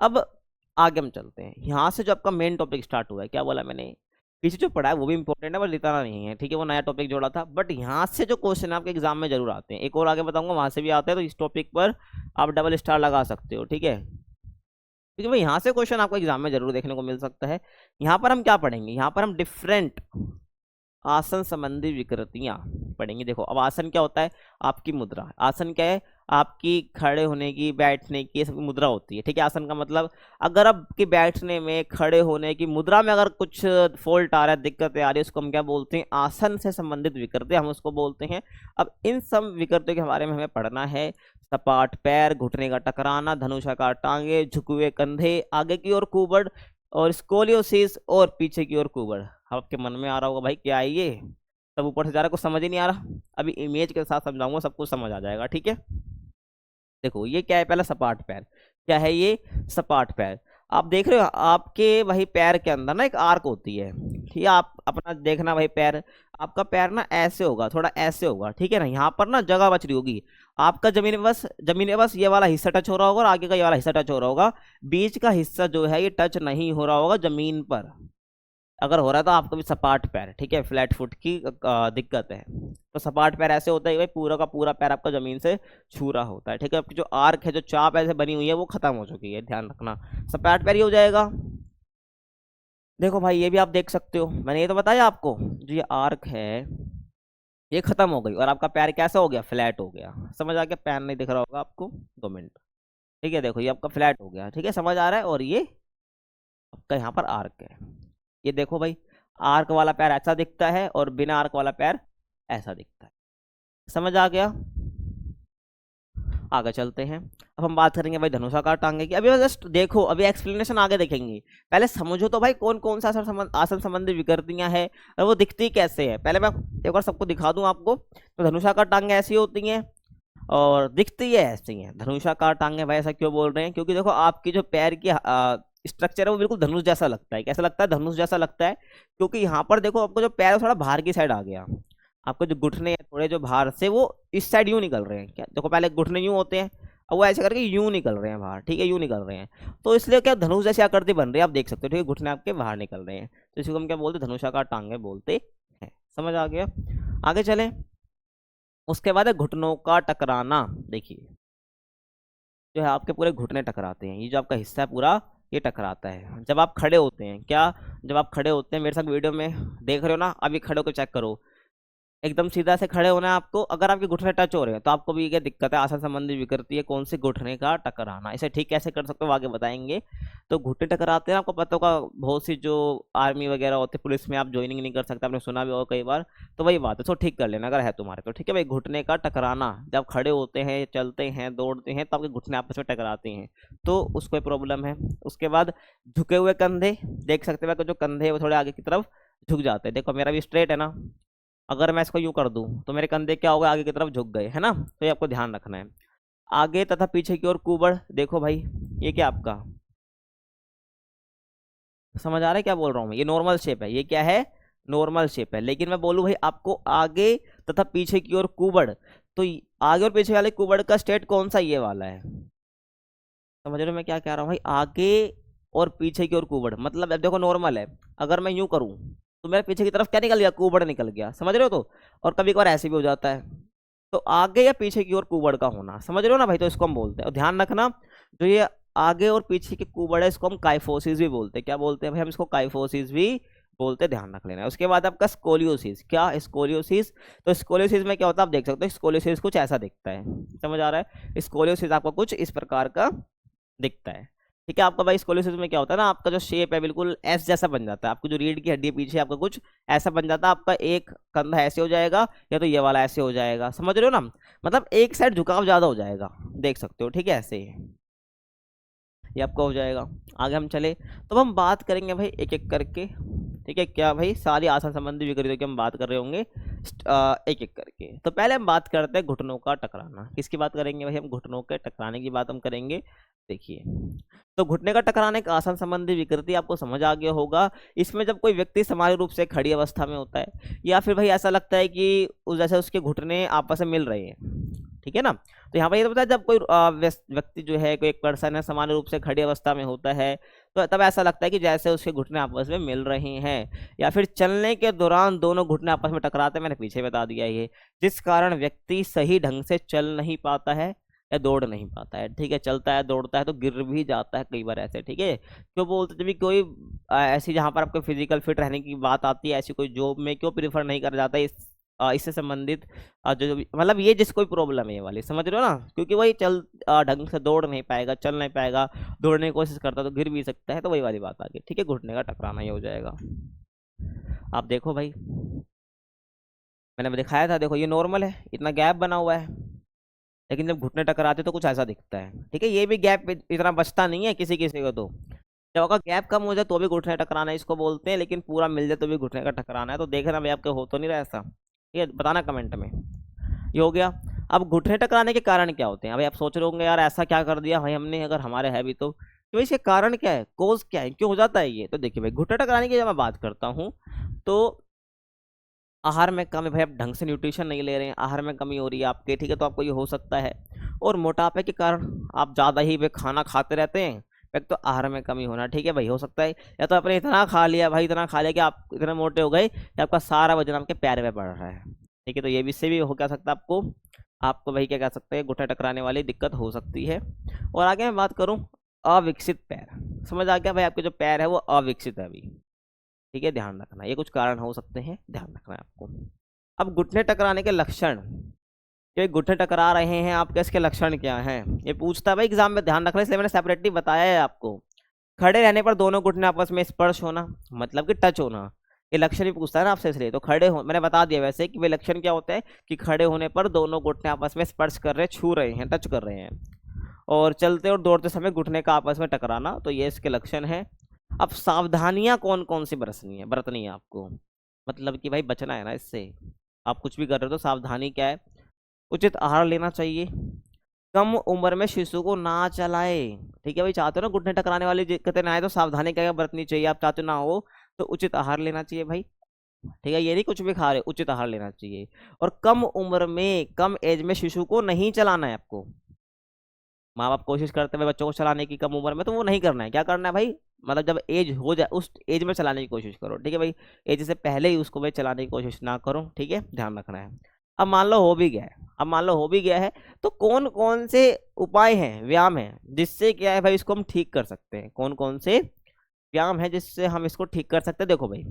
अब आगे हम चलते हैं, यहाँ से जो आपका मेन टॉपिक स्टार्ट हुआ है, क्या बोला मैंने, पीछे जो पढ़ा है वो भी इंपॉर्टेंट है, बस लिटाना नहीं है, ठीक है, वो नया टॉपिक जोड़ा था, बट यहाँ से जो क्वेश्चन आपके एग्जाम में जरूर आते हैं, एक और आगे बताऊंगा वहां से भी आते हैं, तो इस टॉपिक पर आप डबल स्टार लगा सकते हो, ठीक है, क्योंकि भाई यहाँ से क्वेश्चन आपको एग्जाम में जरूर देखने को मिल सकता है। यहाँ पर हम क्या पढ़ेंगे, यहाँ पर हम डिफरेंट आसन संबंधी विकृतियां पढ़ेंगे। देखो अब आसन क्या होता है, आपकी मुद्रा, आसन क्या है, आपकी खड़े होने की, बैठने की, सब मुद्रा होती है, ठीक है। आसन का मतलब अगर आपके बैठने में, खड़े होने की मुद्रा में अगर कुछ फॉल्ट आ रहा है, दिक्कतें आ रही है, उसको हम क्या बोलते हैं, आसन से संबंधित विकृति हम उसको बोलते हैं। अब इन सब विकृतियों के बारे में हमें पढ़ना है। सपाट पैर, घुटने का टकराना, धनुषाकार टांगे, झुके कंधे, आगे की ओर कुबड़ और स्कोलियोसिस और पीछे की ओर कुबड़। आपके मन में आ रहा होगा भाई क्या है ये, सब ऊपर से जा रहा, कुछ समझ ही नहीं आ रहा, अभी इमेज के साथ समझाऊंगा, सब कुछ समझ आ जाएगा, ठीक है। देखो ये क्या है, पहला सपाट पैर, क्या है ये, सपाट पैर। आप देख रहे हो आपके वही पैर के अंदर ना एक आर्क होती है, ठीक है। आप अपना देखना भाई पैर, आपका पैर ना ऐसे होगा, थोड़ा ऐसे होगा, ठीक है ना। यहाँ पर ना जगह बच रही होगी, आपका जमीन में बस ये वाला हिस्सा टच हो रहा होगा और आगे का ये वाला हिस्सा टच हो रहा होगा। बीच का हिस्सा जो है ये टच नहीं हो रहा होगा जमीन पर। अगर हो रहा है तो आपको भी सपाट पैर, ठीक है, फ्लैट फुट की दिक्कत है। तो सपाट पैर ऐसे होता है भाई, पूरा का पूरा पैर आपका जमीन से छू रहा होता है, ठीक है। आपकी जो आर्क है, जो चाप ऐसे बनी हुई है, वो खत्म हो चुकी है, ध्यान रखना। सपाट पैर ही हो जाएगा। देखो भाई ये भी आप देख सकते हो, मैंने ये तो बताया आपको, जो ये आर्क है ये खत्म हो गई और आपका पैर कैसा हो गया, फ्लैट हो गया। समझ आ गया, पैर नहीं दिख रहा होगा आपको, 2 मिनट, ठीक है। देखो ये आपका फ्लैट हो गया, ठीक है, समझ आ रहा है। और ये आपका यहाँ पर आर्क है, ये देखो भाई, आर्क वाला पैर ऐसा दिखता है और बिना आर्क वाला पैर ऐसा दिखता है। समझ आ गया। आगे चलते हैं। अब हम बात करेंगे भाई धनुषाकार टांगे की। अभी जस्ट देखो, अभी एक्सप्लेनेशन आगे देखेंगे, पहले समझो तो भाई कौन कौन सा आसन संबंधी विकृतियां हैं और वो दिखती कैसे है। पहले मैं एक बार सबको दिखा दूं आपको। तो धनुषाकार टांगे ऐसी होती हैं और दिखती है ऐसी हैं। धनुषाकार टांगे भाई ऐसा क्यों बोल रहे हैं, क्योंकि देखो आपकी जो पैर की स्ट्रक्चर है वो बिल्कुल धनुष जैसा लगता है। कैसा लगता है, धनुष जैसा लगता है। क्योंकि यहाँ पर देखो आपको जो पैर है थोड़ा बाहर की साइड आ गया, आपको जो घुटने हैं थोड़े जो बाहर से वो इस साइड यूं निकल रहे हैं। क्या देखो, पहले घुटने यूं होते हैं, अब वो ऐसे करके यूं निकल रहे हैं बाहर, ठीक है, यूं निकल रहे हैं। तो इसलिए क्या धनुष जैसी आकृति बन रही है, आप देख सकते हो, ठीक है, घुटने आपके बाहर निकल रहे हैं। तो इसको हम क्या बोलते हैं, धनुषाकार टांगे बोलते हैं। समझ आ गया। आगे चले। उसके बाद है घुटनों का टकराना। देखिए जो है आपके पूरे घुटने टकराते हैं, ये जो आपका हिस्सा है पूरा ये टकराता है जब आप खड़े होते हैं। क्या, जब आप खड़े होते हैं, मेरे साथ वीडियो में देख रहे हो ना, अभी खड़े होकर चेक करो, एकदम सीधा से खड़े होना है आपको। अगर आपके घुटने टच हो रहे हैं तो आपको भी क्या दिक्कत है, आसन संबंधी विकृति है, कौन से, घुटने का टकराना। इसे ठीक कैसे कर सकते हो आगे बताएंगे। तो घुटने टकराते हैं, आपको पता होगा बहुत सी जो आर्मी वगैरह होते, पुलिस में आप ज्वाइनिंग नहीं कर सकते, आपने सुना भी होगा कई बार। तो वही बात है, तो ठीक कर लेना अगर है तुम्हारे तो, ठीक है भाई। घुटने का टकराना, जब खड़े होते हैं, चलते हैं, दौड़ते हैं, तो आपके घुटने आपस में टकराते हैं, तो उसको प्रॉब्लम है। उसके बाद झुके हुए कंधे, देख सकते हो जो कंधे हैं वो थोड़े आगे की तरफ झुक जाते हैं। देखो मेरा भी स्ट्रेट है ना, अगर मैं इसको यूं कर दूं तो मेरे कंधे क्या हो गए, आगे की तरफ झुक गए, है ना। तो ये आपको ध्यान रखना है। आगे तथा पीछे की ओर कुबड़, देखो भाई ये क्या आपका, समझ आ रहा है क्या बोल रहा हूँ मैं, ये नॉर्मल शेप है, ये क्या है, नॉर्मल शेप है। लेकिन मैं बोलूँ भाई आपको आगे तथा पीछे की ओर कुबड़, तो आगे और पीछे वाले कुबड़ का स्टेट कौन सा, ये वाला है। समझ रहे हो मैं क्या कह रहा हूँ भाई, आगे और पीछे की ओर कुबड़, मतलब अब देखो नॉर्मल है, अगर मैं यूं करूं तो मेरे पीछे की तरफ क्या निकल गया, कुबड़ निकल गया, समझ रहे हो। तो और कभी कभार ऐसे भी हो जाता है। तो आगे या पीछे की ओर कुबड़ का होना, समझ रहे हो ना भाई। तो इसको हम बोलते हैं, और ध्यान रखना जो ये आगे और पीछे की कुबड़ है इसको हम काइफोसिस भी बोलते हैं। क्या बोलते हैं भाई, हम इसको काइफोसिस भी बोलते हैं, ध्यान रख लेना। उसके बाद आपका स्कोलियोसिस, क्या स्कोलियोसिस, तो स्कोलियोसिस में क्या होता है आप देख सकते हो, स्कोलियोसिस कुछ ऐसा दिखता है, समझ आ रहा है। स्कोलियोसिस आपको कुछ इस प्रकार का दिखता है, ठीक है। आपका भाई स्कोलियोसिस में क्या होता है ना, आपका जो शेप है बिल्कुल एस जैसा बन जाता है, आपको जो रीढ़ की हड्डी है पीछे आपका कुछ ऐसा बन जाता है। आपका एक कंधा ऐसे हो जाएगा या तो ये वाला ऐसे हो जाएगा, समझ रहे हो ना, मतलब एक साइड झुकाव ज्यादा हो जाएगा, देख सकते हो, ठीक है, ऐसे ही ये आपका हो जाएगा। आगे हम चले तो हम बात करेंगे भाई एक एक करके, ठीक है। क्या भाई, सारी आसन संबंधी विकृतियों की हम बात कर रहे होंगे एक एक करके। तो पहले हम बात करते हैं घुटनों का टकराना। किसकी बात करेंगे भाई, हम घुटनों के टकराने की बात हम करेंगे। देखिए तो घुटने का टकराने का आसन संबंधी विकृति आपको समझ आ गया होगा। इसमें जब कोई व्यक्ति सामान्य रूप से खड़ी अवस्था में होता है, या फिर भाई ऐसा लगता है कि जैसे उसके घुटने आपस में मिल रहे हैं, ठीक है ना। तो यहाँ पर ये तो पता है, जब कोई व्यक्ति जो है, कोई एक पर्सन है, सामान्य रूप से खड़ी अवस्था में होता है, तो तब ऐसा लगता है कि जैसे उसके घुटने आपस में मिल रहे हैं, या फिर चलने के दौरान दोनों घुटने आपस में टकराते हैं। मैंने पीछे बता दिया ये, जिस कारण व्यक्ति सही ढंग से चल नहीं पाता है या दौड़ नहीं पाता है, ठीक है। चलता है दौड़ता है तो गिर भी जाता है कई बार ऐसे, ठीक है। क्यों बोलते, जब भी कोई ऐसी जहाँ पर आपको फिजिकल फिट रहने की बात आती है, ऐसी कोई जॉब में क्यों प्रीफर नहीं करा जाता है, इससे संबंधित जो मतलब ये जिस कोई प्रॉब्लम है ये वाली, समझ रहे हो ना। क्योंकि वही चल ढंग से दौड़ नहीं पाएगा, चल नहीं पाएगा, दौड़ने की कोशिश करता तो गिर भी सकता है, तो वही वाली बात आ गई, ठीक है। घुटने का टकराना ही हो जाएगा। आप देखो भाई मैंने दिखाया था, देखो ये नॉर्मल है, इतना गैप बना हुआ है, लेकिन जब घुटने टकराते तो कुछ ऐसा दिखता है, ठीक है। ये भी गैप इतना बचता नहीं है किसी किसी को, तो जब आपका गैप कम हो जाए तो भी घुटने टकराना इसको बोलते हैं, लेकिन पूरा मिल जाए तो भी घुटने का टकराना है। तो देखना भाई आपके हो तो नहीं रहा ऐसा, ठीक है, बताना कमेंट में। ये हो गया। अब घुटने टकराने के कारण क्या होते हैं? अभी आप सोच रहे होंगे यार ऐसा क्या कर दिया भाई हमने, अगर हमारे है भी तो भाई इसके कारण क्या है, कोज क्या है, क्यों हो जाता है ये? तो देखिए भाई, घुटने टकराने की जब मैं बात करता हूँ तो आहार में कमी, भाई आप ढंग से न्यूट्रिशन नहीं ले रहे हैं, आहार में कमी हो रही है आपके, ठीक है, तो आपको ये हो सकता है। और मोटापे के कारण आप ज़्यादा ही वे खाना खाते रहते हैं, एक तो आहार में कमी होना, ठीक है भाई, हो सकता है। या तो आपने इतना खा लिया भाई, इतना खा लिया कि आप इतने मोटे हो गए कि आपका सारा वजन आपके पैर में बढ़ रहा है, ठीक है, तो ये भी इससे भी हो क्या सकता है आपको भाई क्या कह सकते हैं, घुटने टकराने वाली दिक्कत हो सकती है। और आगे मैं बात करूँ अविकसित पैर, समझ आ गया भाई, आपके जो पैर है वो अविकसित है अभी, ठीक है, ध्यान रखना, ये कुछ कारण हो सकते हैं, ध्यान रखना है आपको। अब घुटने टकराने के लक्षण, कि घुटने टकरा रहे हैं आपके, इसके लक्षण क्या हैं, ये पूछता है भाई एग्जाम में, ध्यान रखना, इसलिए मैंने सेपरेटली बताया है आपको। खड़े रहने पर दोनों घुटने आपस में स्पर्श होना, मतलब कि टच होना, ये लक्षण भी पूछता है ना आपसे, इसलिए तो खड़े हो, मैंने बता दिया वैसे कि वे लक्षण क्या होते हैं कि खड़े होने पर दोनों घुटने आपस में स्पर्श कर रहे हैं, छू रहे हैं, टच कर रहे हैं। और चलते और दौड़ते समय घुटने का आपस में टकराना, तो ये इसके लक्षण है। अब सावधानियां कौन कौन सी बरतनी है आपको, मतलब कि भाई बचना है ना इससे, आप कुछ भी कर रहे हो तो सावधानी क्या है, उचित आहार लेना चाहिए, कम उम्र में शिशु को ना चलाए, ठीक है भाई, चाहते हो ना घुटने टकराने वाली दिक्कतें ना आए तो सावधानी क्या बरतनी चाहिए, आप चाहते हो ना हो तो उचित आहार लेना चाहिए भाई, ठीक है, ये नहीं कुछ भी खा रहे, उचित आहार लेना चाहिए। और कम उम्र में, कम एज में शिशु को नहीं चलाना है आपको, माँ बाप कोशिश करते हैं बच्चों को चलाने की कम उम्र में, तो वो नहीं करना है, क्या करना है भाई, मतलब जब एज हो जाए उस एज में चलाने की कोशिश करो, ठीक है भाई, एज से पहले ही उसको भाई चलाने की कोशिश ना करो, ठीक है, ध्यान रखना है। अब मान लो हो भी गया है, अब मान लो हो भी गया है, तो कौन कौन से उपाय हैं, व्यायाम है, जिससे क्या है भाई इसको हम ठीक कर सकते हैं, कौन कौन से व्यायाम है जिससे हम इसको ठीक कर सकते हैं? देखो भाई,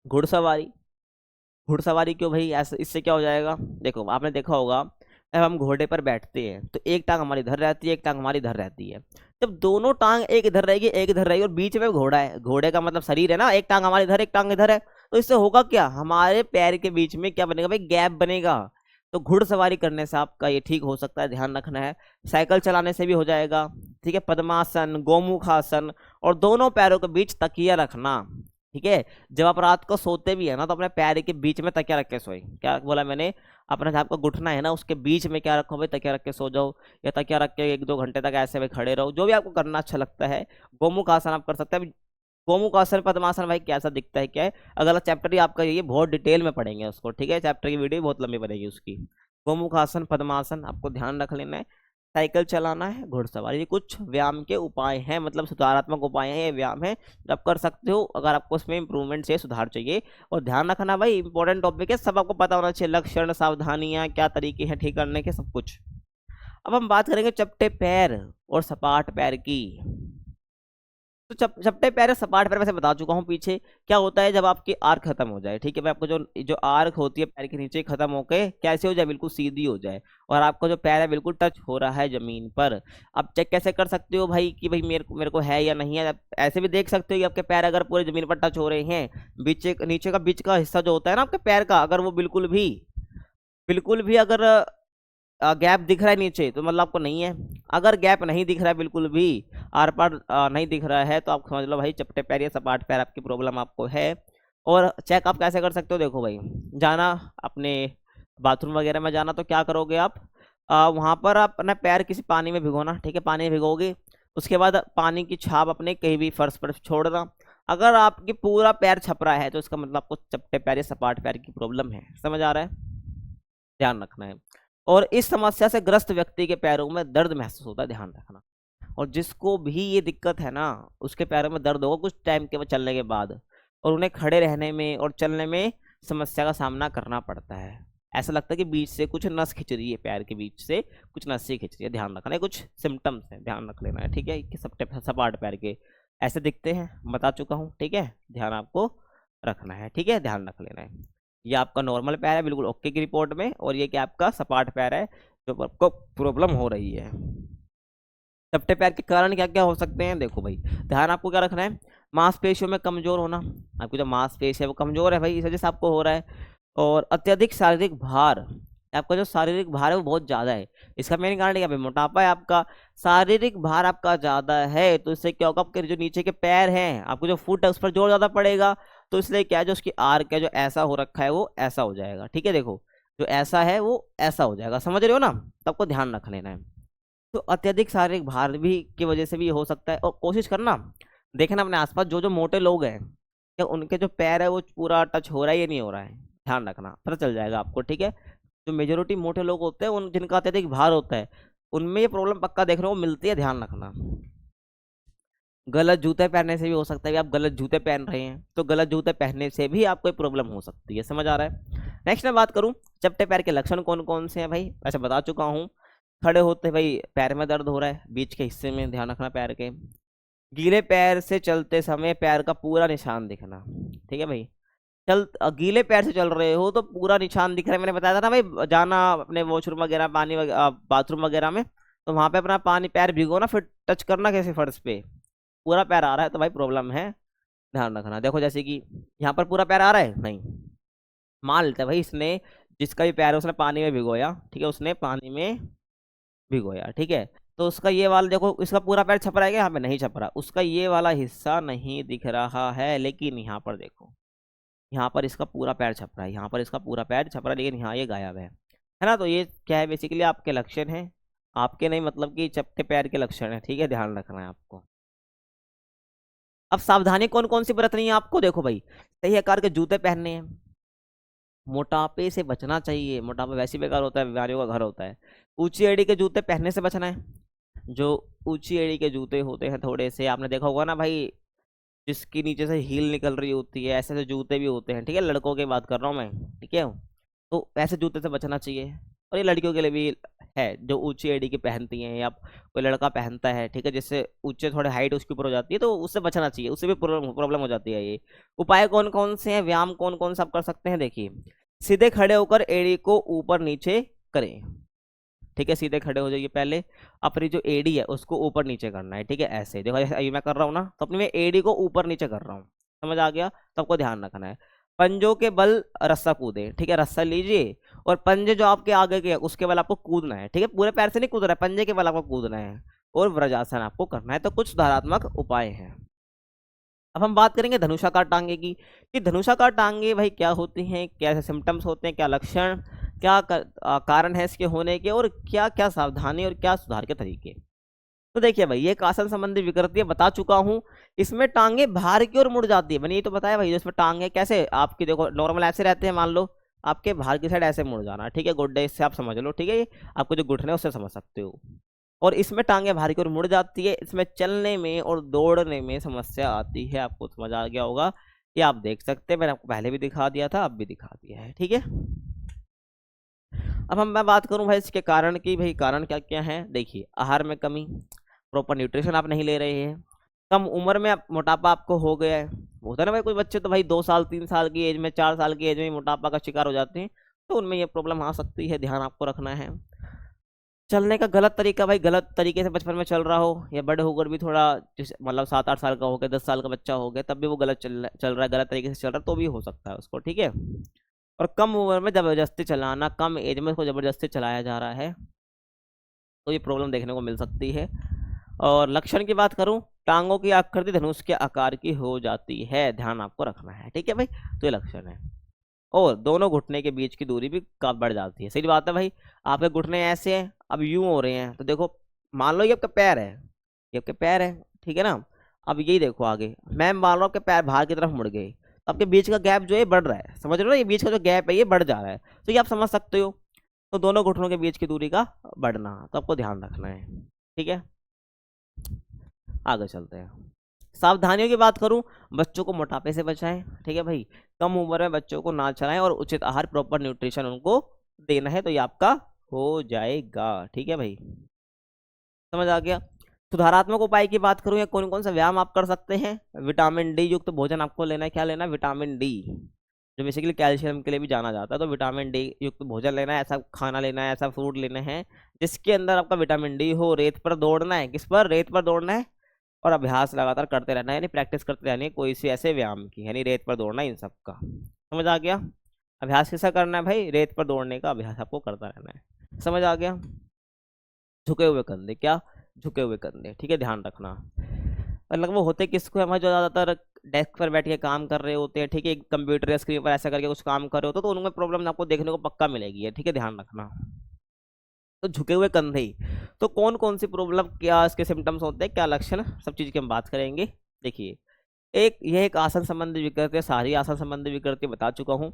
घुड़सवारी, घुड़सवारी क्यों भाई, ऐसा इससे क्या हो जाएगा, देखो आपने देखा होगा जब हम घोड़े पर बैठते हैं तो एक टांग हमारी इधर रहती है, एक टांग हमारी इधर रहती है, जब दोनों टांग एक इधर रहेगी एक इधर रहेगी और बीच में घोड़ा है, घोड़े का मतलब शरीर है ना, एक टांग हमारी इधर एक टांग इधर है, तो इससे होगा क्या, हमारे पैर के बीच में क्या बनेगा भाई, गैप बनेगा, तो घुड़सवारी करने से आपका ये ठीक हो सकता है, ध्यान रखना है। साइकिल चलाने से भी हो जाएगा, ठीक है, पद्मासन, गोमुखासन, और दोनों पैरों के बीच तकिया रखना, ठीक है, जब आप रात को सोते भी है ना तो अपने पैर के बीच में तकिया रख के सोए, क्या बोला मैंने, अपना जहाँ आपका घुटना है ना उसके बीच में क्या रखो भाई, तकिया रख के सो जाओ, या तकिया रख के 1-2 घंटे तक ऐसे में खड़े रहो, जो भी आपको करना अच्छा लगता है। गोमुख आसन आप कर सकते हैं। गोमुख आसन, पद्मासन भाई कैसा दिखता है, क्या है, अगला चैप्टर ही आपका ये बहुत डिटेल में पढ़ेंगे उसको, ठीक है, चैप्टर की वीडियो बहुत लंबी बनेगी उसकी। गोमुख आसन, पद्मासन आपको ध्यान रख लेना है, साइकिल चलाना है, घुड़सवारी, ये कुछ व्यायाम के उपाय हैं, मतलब सुधारात्मक उपाय हैं, ये व्यायाम है जो आप कर सकते हो अगर आपको इसमें इंप्रूवमेंट चाहिए, सुधार चाहिए। और ध्यान रखना भाई, इंपॉर्टेंट टॉपिक है, सब आपको पता होना चाहिए, लक्षण, सावधानियां, क्या तरीके हैं ठीक करने के, सब कुछ। अब हम बात करेंगे चपटे पैर और सपाट पैर की। तो चपटे पैर या सपाट पैर वैसे बता चुका हूँ पीछे, क्या होता है जब आपकी आर्क खत्म हो जाए, ठीक है भाई, आपको जो जो आर्क होती है पैर के नीचे खत्म होके कैसे हो जाए, बिल्कुल सीधी हो जाए, और आपका जो पैर है बिल्कुल टच हो रहा है जमीन पर। अब चेक कैसे कर सकते हो भाई कि भाई मेरे को है या नहीं है, आप ऐसे भी देख सकते हो कि आपके पैर अगर पूरे जमीन पर टच हो रहे हैं, नीचे का बीच का हिस्सा जो होता है ना आपके पैर का, अगर वो बिल्कुल भी अगर गैप दिख रहा है नीचे तो मतलब आपको नहीं है, अगर गैप नहीं दिख रहा है बिल्कुल भी, आर पार नहीं दिख रहा है, तो आप समझ लो भाई चपटे पैर या सपाट पैर आपकी प्रॉब्लम आपको है। और चेक आप कैसे कर सकते हो, देखो भाई, जाना अपने बाथरूम वगैरह में जाना, तो क्या करोगे आप, वहाँ पर आप अपना पैर किसी पानी में भिगोना, ठीक है, पानी में भिगोगे, उसके बाद पानी की छाप अपने कहीं भी फर्श पर छोड़ना, अगर आपकी पूरा पैर छप रहा है तो इसका मतलब आपको चपटे पैर या सपाट पैर की प्रॉब्लम है, समझ आ रहा है, ध्यान रखना है। और इस समस्या से ग्रस्त व्यक्ति के पैरों में दर्द महसूस होता है, ध्यान रखना, और जिसको भी ये दिक्कत है ना उसके पैरों में दर्द होगा कुछ टाइम के चलने के बाद, और उन्हें खड़े रहने में और चलने में समस्या का सामना करना पड़ता है, ऐसा लगता है कि बीच से कुछ नस खिंच रही है, पैर के बीच से कुछ नसें खिंच रही है, ध्यान रखना है, कुछ सिम्टम्स हैं, ध्यान रख लेना है, ठीक है, कि सपाट पैर के ऐसे दिखते हैं, बता चुका हूँ, ठीक है, ध्यान आपको रखना है, ठीक है, ध्यान रख लेना है। ये आपका नॉर्मल पैर है बिल्कुल ओके की रिपोर्ट में, और ये क्या आपका सपाट पैर है जो आपको प्रॉब्लम हो रही है। चपटे पैर के कारण क्या क्या हो सकते हैं, देखो भाई, ध्यान आपको क्या रखना है, मांसपेशियों में कमजोर होना, आपकी जो मांसपेशी है वो कमजोर है भाई, इस वजह से आपको हो रहा है। और अत्यधिक शारीरिक भार, आपका जो शारीरिक भार है वो बहुत ज़्यादा है, इसका मेन कारण क्या है, मोटापा है आपका, शारीरिक भार आपका ज़्यादा है, तो इससे क्या होगा, आपके जो नीचे के पैर हैं, आपको जो फुट है उस पर जोर ज़्यादा पड़ेगा, तो इसलिए क्या है, जो उसकी आर्क है जो ऐसा हो रखा है वो ऐसा हो जाएगा, ठीक है, देखो जो ऐसा है वो ऐसा हो जाएगा, समझ रहे हो ना। तो आपको ध्यान रख लेना है। तो अत्यधिक शारीरिक भार भी की वजह से भी ये हो सकता है। और कोशिश करना देखना अपने आसपास जो जो मोटे लोग हैं, क्या उनके जो पैर है वो पूरा टच हो रहा है या नहीं हो रहा है, ध्यान रखना, पता चल जाएगा आपको, ठीक है। जो मेजोरिटी मोटे लोग होते हैं उन जिनका अत्यधिक भार होता है, उनमें ये प्रॉब्लम पक्का देखने को मिलती है, ध्यान रखना। गलत जूते पहनने से भी हो सकता है कि आप गलत जूते पहन रहे हैं, तो गलत जूते पहनने से भी आपको एक प्रॉब्लम हो सकती है, समझ आ रहा है। नेक्स्ट मैं बात करूं, चपटे पैर के लक्षण कौन कौन से हैं भाई, ऐसे बता चुका हूं। खड़े होते भाई पैर में दर्द हो रहा है, बीच के हिस्से में, ध्यान रखना पैर के। गीले पैर से चलते समय पैर का पूरा निशान दिखना, ठीक है भाई। गीले पैर से चल रहे हो तो पूरा निशान दिख रहा है, मैंने बताया था ना भाई, जाना अपने वॉशरूम वगैरह, पानी वगैरह, बाथरूम वगैरह में, तो वहां पे अपना पानी पैर भिगो ना, फिर टच करना कैसे फर्श पे, पूरा पैर आ रहा है तो भाई प्रॉब्लम है, ध्यान रखना। देखो जैसे कि यहाँ पर पूरा पैर आ रहा है, नहीं, मान लेते हैं भाई इसने, जिसका भी पैर है उसने पानी में भिगोया, ठीक है, उसने पानी में भिगोया, ठीक है। तो उसका ये वाला देखो, इसका पूरा पैर छप रहा है क्या, यहाँ पे नहीं छप रहा, उसका ये वाला हिस्सा नहीं दिख रहा है, लेकिन यहाँ पर देखो, यहाँ पर इसका पूरा पैर छप रहा है, यहाँ पर इसका पूरा पैर छप रहा है, लेकिन यहाँ ये गायब है ना। तो ये क्या है, बेसिकली आपके लक्षण है, आपके नहीं, मतलब कि चपटे पैर के लक्षण है, ठीक है, ध्यान रखना है आपको। अब सावधानी कौन कौन सी बरतनी है आपको, देखो भाई, सही आकार के जूते पहनने हैं, मोटापे से बचना चाहिए, मोटापा वैसे ही बेकार होता है, बीमारियों का घर होता है। ऊंची एड़ी के जूते पहनने से बचना है, जो ऊंची एड़ी के जूते होते हैं थोड़े से, आपने देखा होगा ना भाई, जिसकी नीचे से हील निकल रही होती है, ऐसे ऐसे जूते भी होते हैं, ठीक है, लड़कों की बात कर रहा हूँ मैं, ठीक है। तो ऐसे जूते से बचना चाहिए। और ये लड़कियों के लिए भी है, जो ऊंची एड़ी की पहनती हैं, या कोई लड़का पहनता है, ठीक है, जिससे ऊंचे थोड़े हाइट उसके ऊपर हो जाती है, तो उससे बचना चाहिए, उससे भी प्रॉब्लम हो जाती है। ये उपाय कौन कौन से हैं, व्यायाम कौन कौन सा आप कर सकते हैं, देखिए, सीधे खड़े होकर एड़ी को ऊपर नीचे करें, ठीक है, सीधे खड़े हो जाइए पहले, अपनी जो एड़ी है उसको ऊपर नीचे करना है, ठीक है, ऐसे देखो, जैसे अभी मैं कर रहा हूँ ना, तो अपनी मैं एड़ी को ऊपर नीचे कर रहा हूँ, समझ आ गया। तो आपको ध्यान रखना है। पंजों के बल रस्सा कूदे, ठीक है, रस्सा लीजिए, और पंजे जो आपके आगे के हैं उसके बल आपको कूदना है, ठीक है, पूरे पैर से नहीं कूद रहा है, पंजे के बल आपको कूदना है, और वज्रासन आपको करना है। तो कुछ सुधारात्मक उपाय हैं। अब हम बात करेंगे धनुषाकार टांगे की, कि धनुषाकार टांगे भाई क्या होती हैं, क्या सिम्टम्स होते हैं, क्या लक्षण, क्या कारण है इसके होने के, और क्या क्या सावधानी और क्या सुधार के तरीके। तो देखिए भाई, ये आसन संबंधी विकृति बता चुका हूं। इसमें टांगे बाहर की ओर मुड़ जाती है, मैंने ये तो बताया भाई, जो इसमें टांगे कैसे आपकी, देखो नॉर्मल ऐसे रहते हैं, मान लो आपके बाहर की साइड ऐसे मुड़ जाना, ठीक है, गुड्डे, इससे आप समझ लो, ठीक है, ये आपको जो घुटने उससे समझ सकते हो। और इसमें टांगे बाहर की ओर मुड़ जाती है, इसमें चलने में और दौड़ने में समस्या आती है, आपको समझ आ गया होगा। ये आप देख सकते हैं, मैंने आपको पहले भी दिखा दिया था, अब भी दिखा दिया है, ठीक है। अब मैं बात करूं भाई इसके कारण की, भाई कारण क्या क्या है, देखिए, आहार में कमी, प्रॉपर न्यूट्रिशन आप नहीं ले रहे हैं, कम उम्र में मोटापा आपको हो गया है, होता है ना भाई, कोई बच्चे तो भाई 2 साल 3 साल की एज में, 4 साल की एज में मोटापा का शिकार हो जाते हैं, तो उनमें ये प्रॉब्लम आ सकती है, ध्यान आपको रखना है। चलने का गलत तरीका, भाई गलत तरीके से बचपन में चल रहा हो, या बड़े होकर भी थोड़ा, मतलब 7-8 साल का हो गया, 10 साल का बच्चा हो गया, तब भी वो गलत चल रहा है, गलत तरीके से चल रहा है, तो भी हो सकता है उसको, ठीक है। और कम उम्र में जबरदस्ती चलाना, कम एज में उसको जबरदस्ती चलाया जा रहा है, तो ये प्रॉब्लम देखने को मिल सकती है। और लक्षण की बात करूं, टांगों की आकृति धनुष के आकार की हो जाती है, ध्यान आपको रखना है, ठीक है भाई। तो ये लक्षण है। और दोनों घुटने के बीच की दूरी भी काफी बढ़ जाती है, सही बात है भाई। आपके घुटने ऐसे हैं, अब यूं हो रहे हैं, तो देखो, मान लो ये आपका पैर है, ये आपके पैर है, ठीक है ना। अब यही देखो आगे, मैं मान लो आपके पैर बाहर की तरफ मुड़ गए, तो आपके बीच का गैप जो है बढ़ रहा है, समझ रहे हो ना, ये बीच का जो गैप है ये बढ़ जा रहा है, तो ये आप समझ सकते हो। तो दोनों घुटनों के बीच की दूरी का बढ़ना, तो आपको ध्यान रखना है, ठीक है। आगे चलते हैं। सावधानियों की बात करूं, बच्चों को मोटापे से बचाएं, ठीक है भाई, कम उम्र में बच्चों को ना चलाएं, और उचित आहार, प्रॉपर न्यूट्रिशन उनको देना है, तो ये आपका हो जाएगा, ठीक है भाई, समझ आ गया। सुधारात्मक उपाय की बात करूं, या कौन कौन सा व्यायाम आप कर सकते हैं, विटामिन डी युक्त भोजन आपको लेना है, क्या लेना है, विटामिन डी, जो बेसिकली कैल्शियम के लिए भी जाना जाता है, तो विटामिन डी युक्त भोजन लेना है, ऐसा खाना लेना है, ऐसा फूड लेना है जिसके अंदर आपका विटामिन डी हो। रेत पर दौड़ना है, किस पर, रेत पर दौड़ना है, और अभ्यास लगातार करते रहना है, यानी प्रैक्टिस करते रहनी है कोई सी ऐसे व्यायाम की, यानी रेत पर दौड़ना, इन सब का, समझ आ गया। अभ्यास किसका करना है भाई, रेत पर दौड़ने का अभ्यास आपको करता रहना है, समझ आ गया। झुके हुए कंधे, क्या, झुके हुए कंधे, ठीक है, ध्यान रखना। मतलब वो होते किसको है हमारे, जो ज़्यादातर डेस्क पर बैठ के काम कर रहे होते हैं, ठीक है, कंप्यूटर या स्क्रीन पर ऐसा करके कुछ काम कर रहे होते हो, तो उनमें प्रॉब्लम आपको देखने को पक्का मिलेगी, है ठीक है, ध्यान रखना। तो झुके हुए कंधे ही, तो कौन कौन सी प्रॉब्लम, क्या इसके सिम्टम्स होते हैं, क्या लक्षण, सब चीज़ की हम बात करेंगे। देखिए, यह एक आसन संबंधी विकृति है, सारी आसन संबंधी विकृति बता चुका हूँ।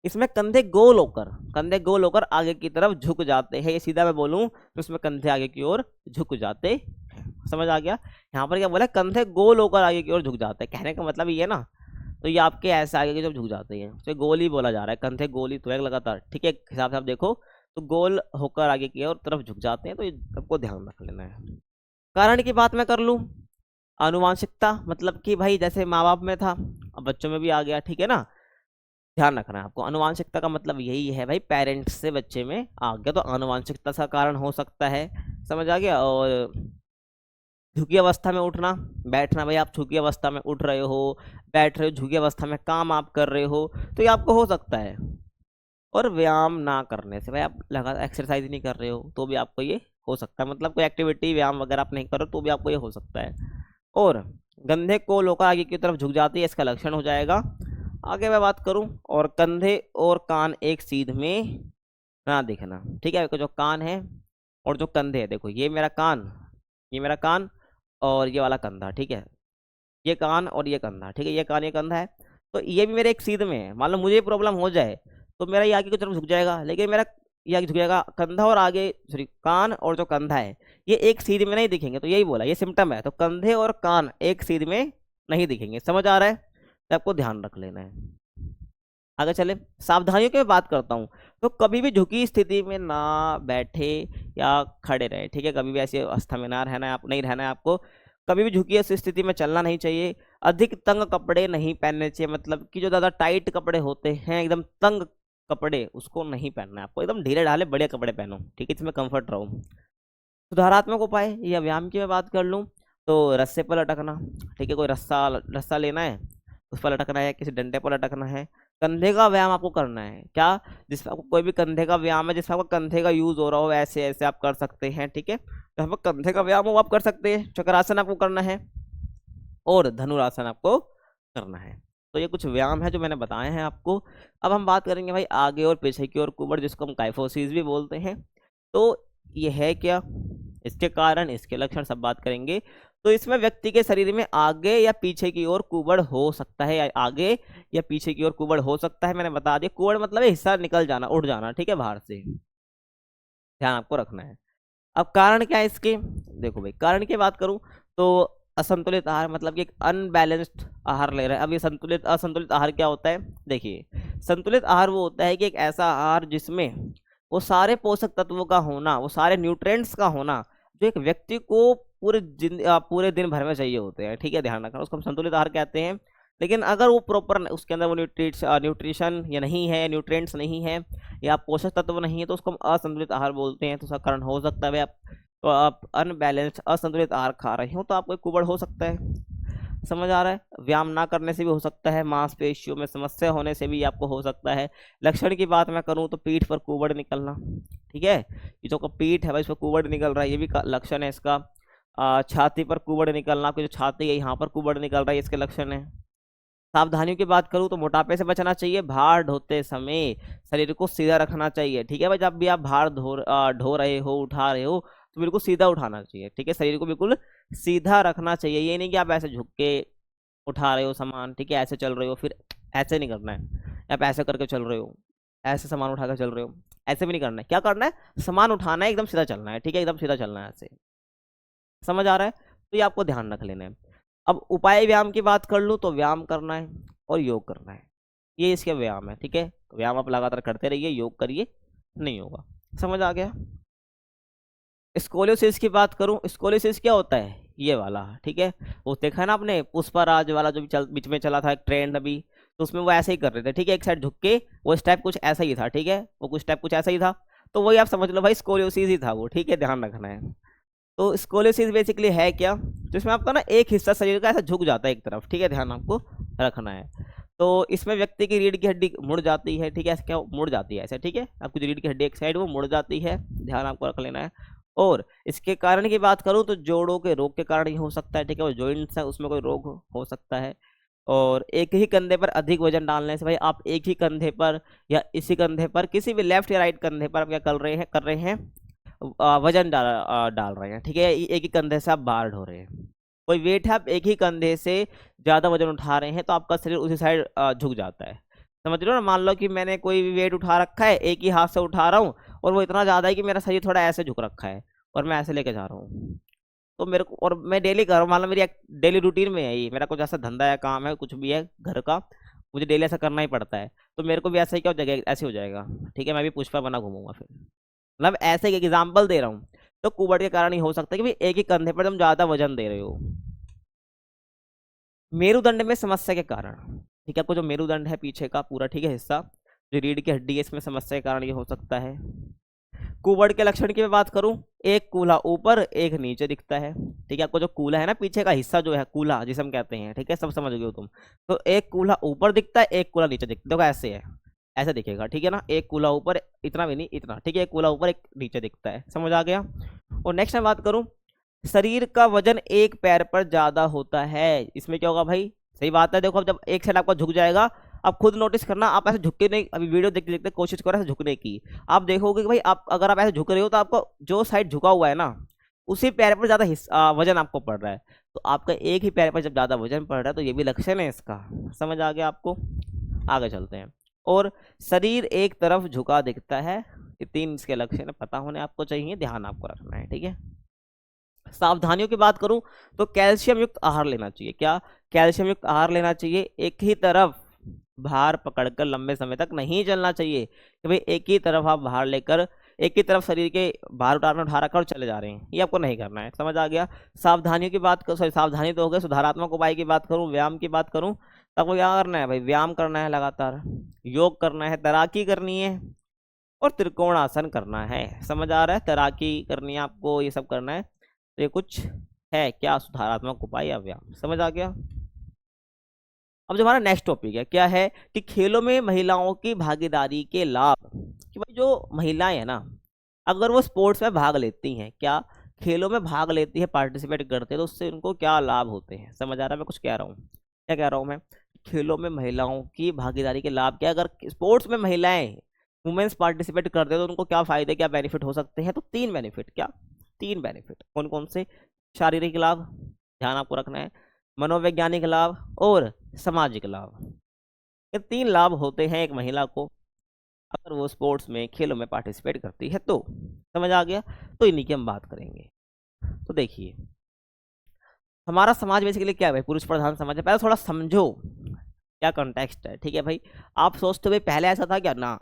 इसमें कंधे गोल होकर आगे की तरफ झुक जाते हैं। ये सीधा मैं बोलूं तो इसमें कंधे आगे की ओर झुक जाते हैं। समझ आ गया। यहाँ पर क्या बोला, कंधे गोल होकर आगे की ओर झुक जाते हैं, कहने का मतलब ये ना, तो ये आपके ऐसे आगे की जब झुक जाते हैं तो गोल ही बोला जा रहा है, कंधे गोल ही तो है लगातार, ठीक है, हिसाब से आप देखो तो गोल होकर आगे की ओर तरफ झुक जाते हैं, तो ये सबको ध्यान रख लेना है। कारण की बात मैं कर लूँ, आनुवांशिकता, मतलब कि भाई जैसे माँ बाप में था अब बच्चों में भी आ गया, ठीक है ना, ध्यान रखना है आपको। आनुवांशिकता का मतलब यही है भाई, पेरेंट्स से बच्चे में आ गया तो आनुवांशिकता का कारण हो सकता है, समझ आ गया। और झुकी अवस्था में उठना बैठना, भाई आप झुकी अवस्था में उठ रहे हो, बैठ रहे हो, झुकी अवस्था में काम आप कर रहे हो, तो ये आपको हो सकता है। और व्यायाम ना करने से, भाई आप लगातार एक्सरसाइज नहीं कर रहे हो तो भी आपको ये हो सकता है, मतलब कोई एक्टिविटी व्यायाम वगैरह आप नहीं कर रहे तो भी आपको ये हो सकता है। और गंधे को लोका आगे की तरफ झुक जाती है, इसका लक्षण हो जाएगा। आगे मैं बात करूं, और कंधे और कान एक सीध में ना दिखना, ठीक है, जो कान है और जो कंधे है, देखो ये मेरा कान, ये मेरा कान और ये वाला कंधा, ठीक है, ये कान और ये कंधा, ठीक है, ये कान ये कंधा है, तो ये भी मेरे एक सीध में है। मान लो मुझे प्रॉब्लम हो जाए तो मेरा ये आगे की तरफ झुक जाएगा, लेकिन मेरा ये आगे झुक जाएगा, कंधा और आगे, सॉरी, कान और जो कंधा है ये एक सीध में नहीं दिखेंगे, तो यही बोला, ये सिम्टम है, तो कंधे और कान एक सीध में नहीं दिखेंगे, समझ आ रहा है, तो आपको ध्यान रख लेना है। आगे चले, सावधानियों की बात करता हूँ, तो कभी भी झुकी स्थिति में ना बैठे या खड़े रहे, ठीक है, कभी भी ऐसी अवस्था में ना रहना है, आप नहीं रहना है आपको, कभी भी झुकी स्थिति में चलना नहीं चाहिए। अधिक तंग कपड़े नहीं पहनने चाहिए, मतलब कि जो ज़्यादा टाइट कपड़े होते हैं, एकदम तंग कपड़े, उसको नहीं पहनना है आपको, एकदम ढीले ढाले बढ़िया कपड़े पहनो, ठीक है, इसमें कंफर्ट रहो। सुधारात्मक उपाय या व्यायाम की मैं बात कर लूँ, तो रस्से पर लटकना, ठीक है, कोई रस्सा रस्सा लेना है, उस पर लटकना है, किसी डंडे पर लटकना है। कंधे का व्यायाम आपको करना है, क्या, जिसमें आपको कोई भी कंधे का व्यायाम है जिसमें आपको कंधे का यूज हो रहा हो, ऐसे ऐसे आप कर सकते हैं, ठीक है, तो हम कंधे का व्यायाम हो आप कर सकते हैं। चक्रासन आपको करना है और धनुरासन आपको करना है। तो ये कुछ व्यायाम है जो मैंने बताए हैं आपको। अब हम बात करेंगे भाई आगे और पीछे की ओर कुबड़, जिसको हम काइफोसिस भी बोलते हैं। तो ये है क्या, इसके कारण, इसके लक्षण सब बात करेंगे। तो इसमें व्यक्ति के शरीर में आगे या पीछे की ओर कुबड़ हो सकता है, या आगे या पीछे की ओर कुबड़ हो सकता है, मैंने बता दिया। कुबड़ मतलब हिस्सा निकल जाना, उठ जाना, ठीक है, बाहर से, ध्यान आपको रखना है। अब कारण क्या है इसके, देखो भाई, कारण की बात करूं तो असंतुलित आहार, मतलब कि एक अनबैलेंस्ड आहार ले रहे हैं। अब ये संतुलित असंतुलित आहार क्या होता है, देखिए, संतुलित आहार वो होता है कि एक ऐसा आहार जिसमें वो सारे पोषक तत्वों का होना, वो सारे न्यूट्रिएंट्स का होना जो एक व्यक्ति को पूरे दिन भर में चाहिए होते हैं, ठीक है, ध्यान रखना, उसको हम संतुलित आहार कहते हैं। लेकिन अगर वो प्रॉपर, उसके अंदर वो न्यूट्रिशन या नहीं है, न्यूट्रिएंट्स नहीं है, या पोषक तत्व नहीं है, तो उसको हम असंतुलित आहार बोलते हैं। तो उसका कारण हो सकता है आप अनबैलेंस्ड असंतुलित आहार खा रहे हो तो आपको एक कुबड़ हो सकता है, समझ आ रहा है। व्यायाम ना करने से भी हो सकता है, मांसपेशियों में समस्या होने से भी आपको हो सकता है। लक्षण की बात मैं करूं तो पीठ पर कुबड़ निकलना, ठीक है, ये जो पीठ है भाई, इस पर कुबड़ निकल रहा है, ये भी लक्षण है इसका। छाती पर कुबड़ निकलना, आपकी जो छाती है यहाँ पर कुबड़ निकल रहा है, इसके लक्षण है। सावधानियों की बात करूं तो मोटापे से बचना चाहिए, भार ढोते समय शरीर को सीधा रखना चाहिए, ठीक है भाई, जब भी आप भार ढो रहे हो, उठा रहे हो, तो बिल्कुल सीधा उठाना चाहिए, ठीक है, शरीर को बिल्कुल सीधा रखना चाहिए। ये नहीं कि आप ऐसे झुक के उठा रहे हो सामान, ठीक है, ऐसे चल रहे हो, फिर ऐसे नहीं करना है, आप ऐसे करके चल रहे हो, ऐसे सामान उठा कर चल रहे हो, ऐसे भी नहीं करना है। क्या करना है, सामान उठाना है, एकदम सीधा चलना है, ठीक है, एकदम सीधा चलना है, ऐसे, समझ आ रहा है। तो ये आपको ध्यान रख लेना है। अब उपाय व्यायाम की बात कर लूँ तो व्यायाम करना है और योग करना है, ये इसके व्यायाम है, ठीक है, व्यायाम आप लगातार करते रहिए, योग करिए, नहीं होगा, समझ आ गया। स्कोलियोसिस की बात करूं, स्कोलियोसिस क्या होता है, ये वाला, ठीक है, वो देखा है ना आपने, पुष्पराज वाला जो बीच में चला था एक ट्रेंड अभी, तो उसमें वो ऐसे ही कर रहे थे, ठीक है, एक साइड झुक के, वो स्टेप कुछ ऐसा ही था, ठीक है, वो कुछ स्टेप कुछ ऐसा ही था, तो वही आप समझ लो भाई, स्कोलियोसिस ही था वो, ठीक है, ध्यान रखना है। तो स्कोलियोसिस बेसिकली है क्या, जिसमें आपका ना एक हिस्सा शरीर का ऐसा झुक जाता है एक तरफ, ठीक है, ध्यान आपको रखना है। तो इसमें व्यक्ति की रीढ़ की हड्डी मुड़ जाती है, ठीक है, ऐसे क्या मुड़ जाती है ऐसे, ठीक है, आपकी जो रीढ़ की हड्डी एक साइड वो मुड़ जाती है, ध्यान आपको रख लेना है। और इसके कारण की बात करूं तो जोड़ों के रोग के कारण ही हो सकता है, ठीक है, वो जॉइंट्स है उसमें कोई रोग हो सकता है। और एक ही कंधे पर अधिक वजन डालने से भाई आप एक ही कंधे पर या इसी कंधे पर किसी भी लेफ्ट या राइट कंधे पर आप क्या कर रहे हैं वजन डाल रहे हैं, ठीक है। एक ही कंधे से आप बाहर ढो रहे हैं, कोई वेट है, आप एक ही कंधे से ज़्यादा वजन उठा रहे हैं तो आपका शरीर उसी साइड झुक जाता है। समझ रहे हो ना। मान लो कि मैंने कोई भी वेट उठा रखा है, एक ही हाथ से उठा रहा हूँ और वो इतना ज़्यादा है कि मेरा शरीर थोड़ा ऐसे झुक रखा है और मैं ऐसे लेके जा रहा हूँ, तो मेरे को, और मैं डेली कर रहा हूँ, मान लो मेरी डेली रूटीन में है ये, मेरा कुछ ऐसा धंधा है, काम है, कुछ भी है घर का, मुझे डेली ऐसा करना ही पड़ता है, तो मेरे को भी ऐसा ही क्या हो जाएगा, ऐसे हो जाएगा, ठीक है। मैं भी पुष्पा बना घूमूंगा फिर, मतलब ऐसे एक एग्जाम्पल दे रहा हूँ। तो कुबड़ के कारण ही हो सकता है कि भाई एक ही कंधे पर तुम ज़्यादा वजन दे रहे हो। मेरुदंड में समस्या के कारण, ठीक है, आपको जो मेरुदंड है पीछे का पूरा, ठीक है, हिस्सा जो रीढ़ की हड्डी है, इसमें समस्या के कारण ये हो सकता है। कुबड़ के लक्षण की मैं बात करूं, एक कूल्हा ऊपर एक नीचे दिखता है, ठीक है। आपको जो कूल्हा है ना पीछे का हिस्सा जो है, कूल्हा जिसे हम कहते हैं, ठीक है, सब समझ गए हो तुम। तो एक कूल्हा ऊपर दिखता है, एक कूल्हा नीचे दिखता है, देखो ऐसे है, ऐसे दिखेगा, ठीक है ना। एक कूल्हा ऊपर, इतना भी नहीं, इतना, ठीक है, एक कूल्हा ऊपर एक नीचे दिखता है, समझ आ गया। और नेक्स्ट मैं बात करूं, शरीर का वजन एक पैर पर ज्यादा होता है, इसमें क्या होगा भाई, सही बात है। देखो अब जब एक साइड आपका झुक जाएगा, आप खुद नोटिस करना, आप ऐसे झुकते नहीं, अभी वीडियो देखते देखते कोशिश करो ऐसे झुकने की, आप देखोगे कि भाई आप अगर आप ऐसे झुक रहे हो तो आपको जो साइड झुका हुआ है ना, उसी पैर पर ज्यादा वजन आपको पड़ रहा है। तो आपका एक ही पैर पर जब ज्यादा वजन पड़ रहा है तो ये भी लक्षण है इसका, समझ आ गया आपको। आगे चलते हैं। और शरीर एक तरफ झुका दिखता है, ये 3 इसके लक्षण है, पता होने आपको चाहिए, ध्यान आपको रखना है, ठीक है। सावधानियों की बात करूं तो कैल्शियम युक्त आहार लेना चाहिए, क्या, कैल्शियम युक्त आहार लेना चाहिए। एक ही तरफ भार पकड़कर लंबे समय तक नहीं चलना चाहिए कि भाई एक ही तरफ आप भार लेकर, एक ही तरफ शरीर के भार उठा रखा और चले जा रहे हैं, ये आपको नहीं करना है, समझ आ गया। सावधानियों की बात सॉरी सावधानी तो हो गई, सुधारात्मक उपाय की बात करूं, व्यायाम की बात करूं, तो आपको क्या करना है भाई, व्यायाम करना है लगातार, योग करना है, तैराकी करनी है और त्रिकोण आसन करना है, समझ आ रहा है। तैराकी करनी है आपको, ये सब करना है, तो ये कुछ है क्या, सुधारात्मक उपाय या व्यायाम, समझ आ गया। अब जो हमारा नेक्स्ट टॉपिक है क्या है कि खेलों में महिलाओं की भागीदारी के लाभ, कि भाई जो महिलाएं हैं ना, अगर वो स्पोर्ट्स में भाग लेती हैं, क्या, खेलों में भाग लेती है, पार्टिसिपेट करते हैं, तो उससे उनको क्या लाभ होते हैं, समझ आ रहा है मैं कुछ कह रहा हूँ, क्या कह रहा हूँ मैं। खेलों में महिलाओं की भागीदारी के लाभ क्या, अगर स्पोर्ट्स में महिलाएं वुमेन्स पार्टिसिपेट करते हैं तो उनको क्या फायदे, क्या बेनिफिट हो सकते हैं, तो 3 बेनिफिट, क्या, 3 बेनिफिट, कौन कौन से, शारीरिक लाभ, ध्यान आपको रखना है, मनोवैज्ञानिक लाभ और सामाजिक लाभ। ये 3 लाभ होते हैं एक महिला को अगर वो स्पोर्ट्स में, खेलों में पार्टिसिपेट करती है तो, समझ आ गया। तो इन्हीं की हम बात करेंगे। तो देखिए हमारा समाज बेसिकली क्या है भाई, पुरुष प्रधान समाज है। पहले थोड़ा समझो क्या कॉन्टेक्स्ट है, ठीक है भाई। आप सोचते हो भाई पहले ऐसा था क्या, ना,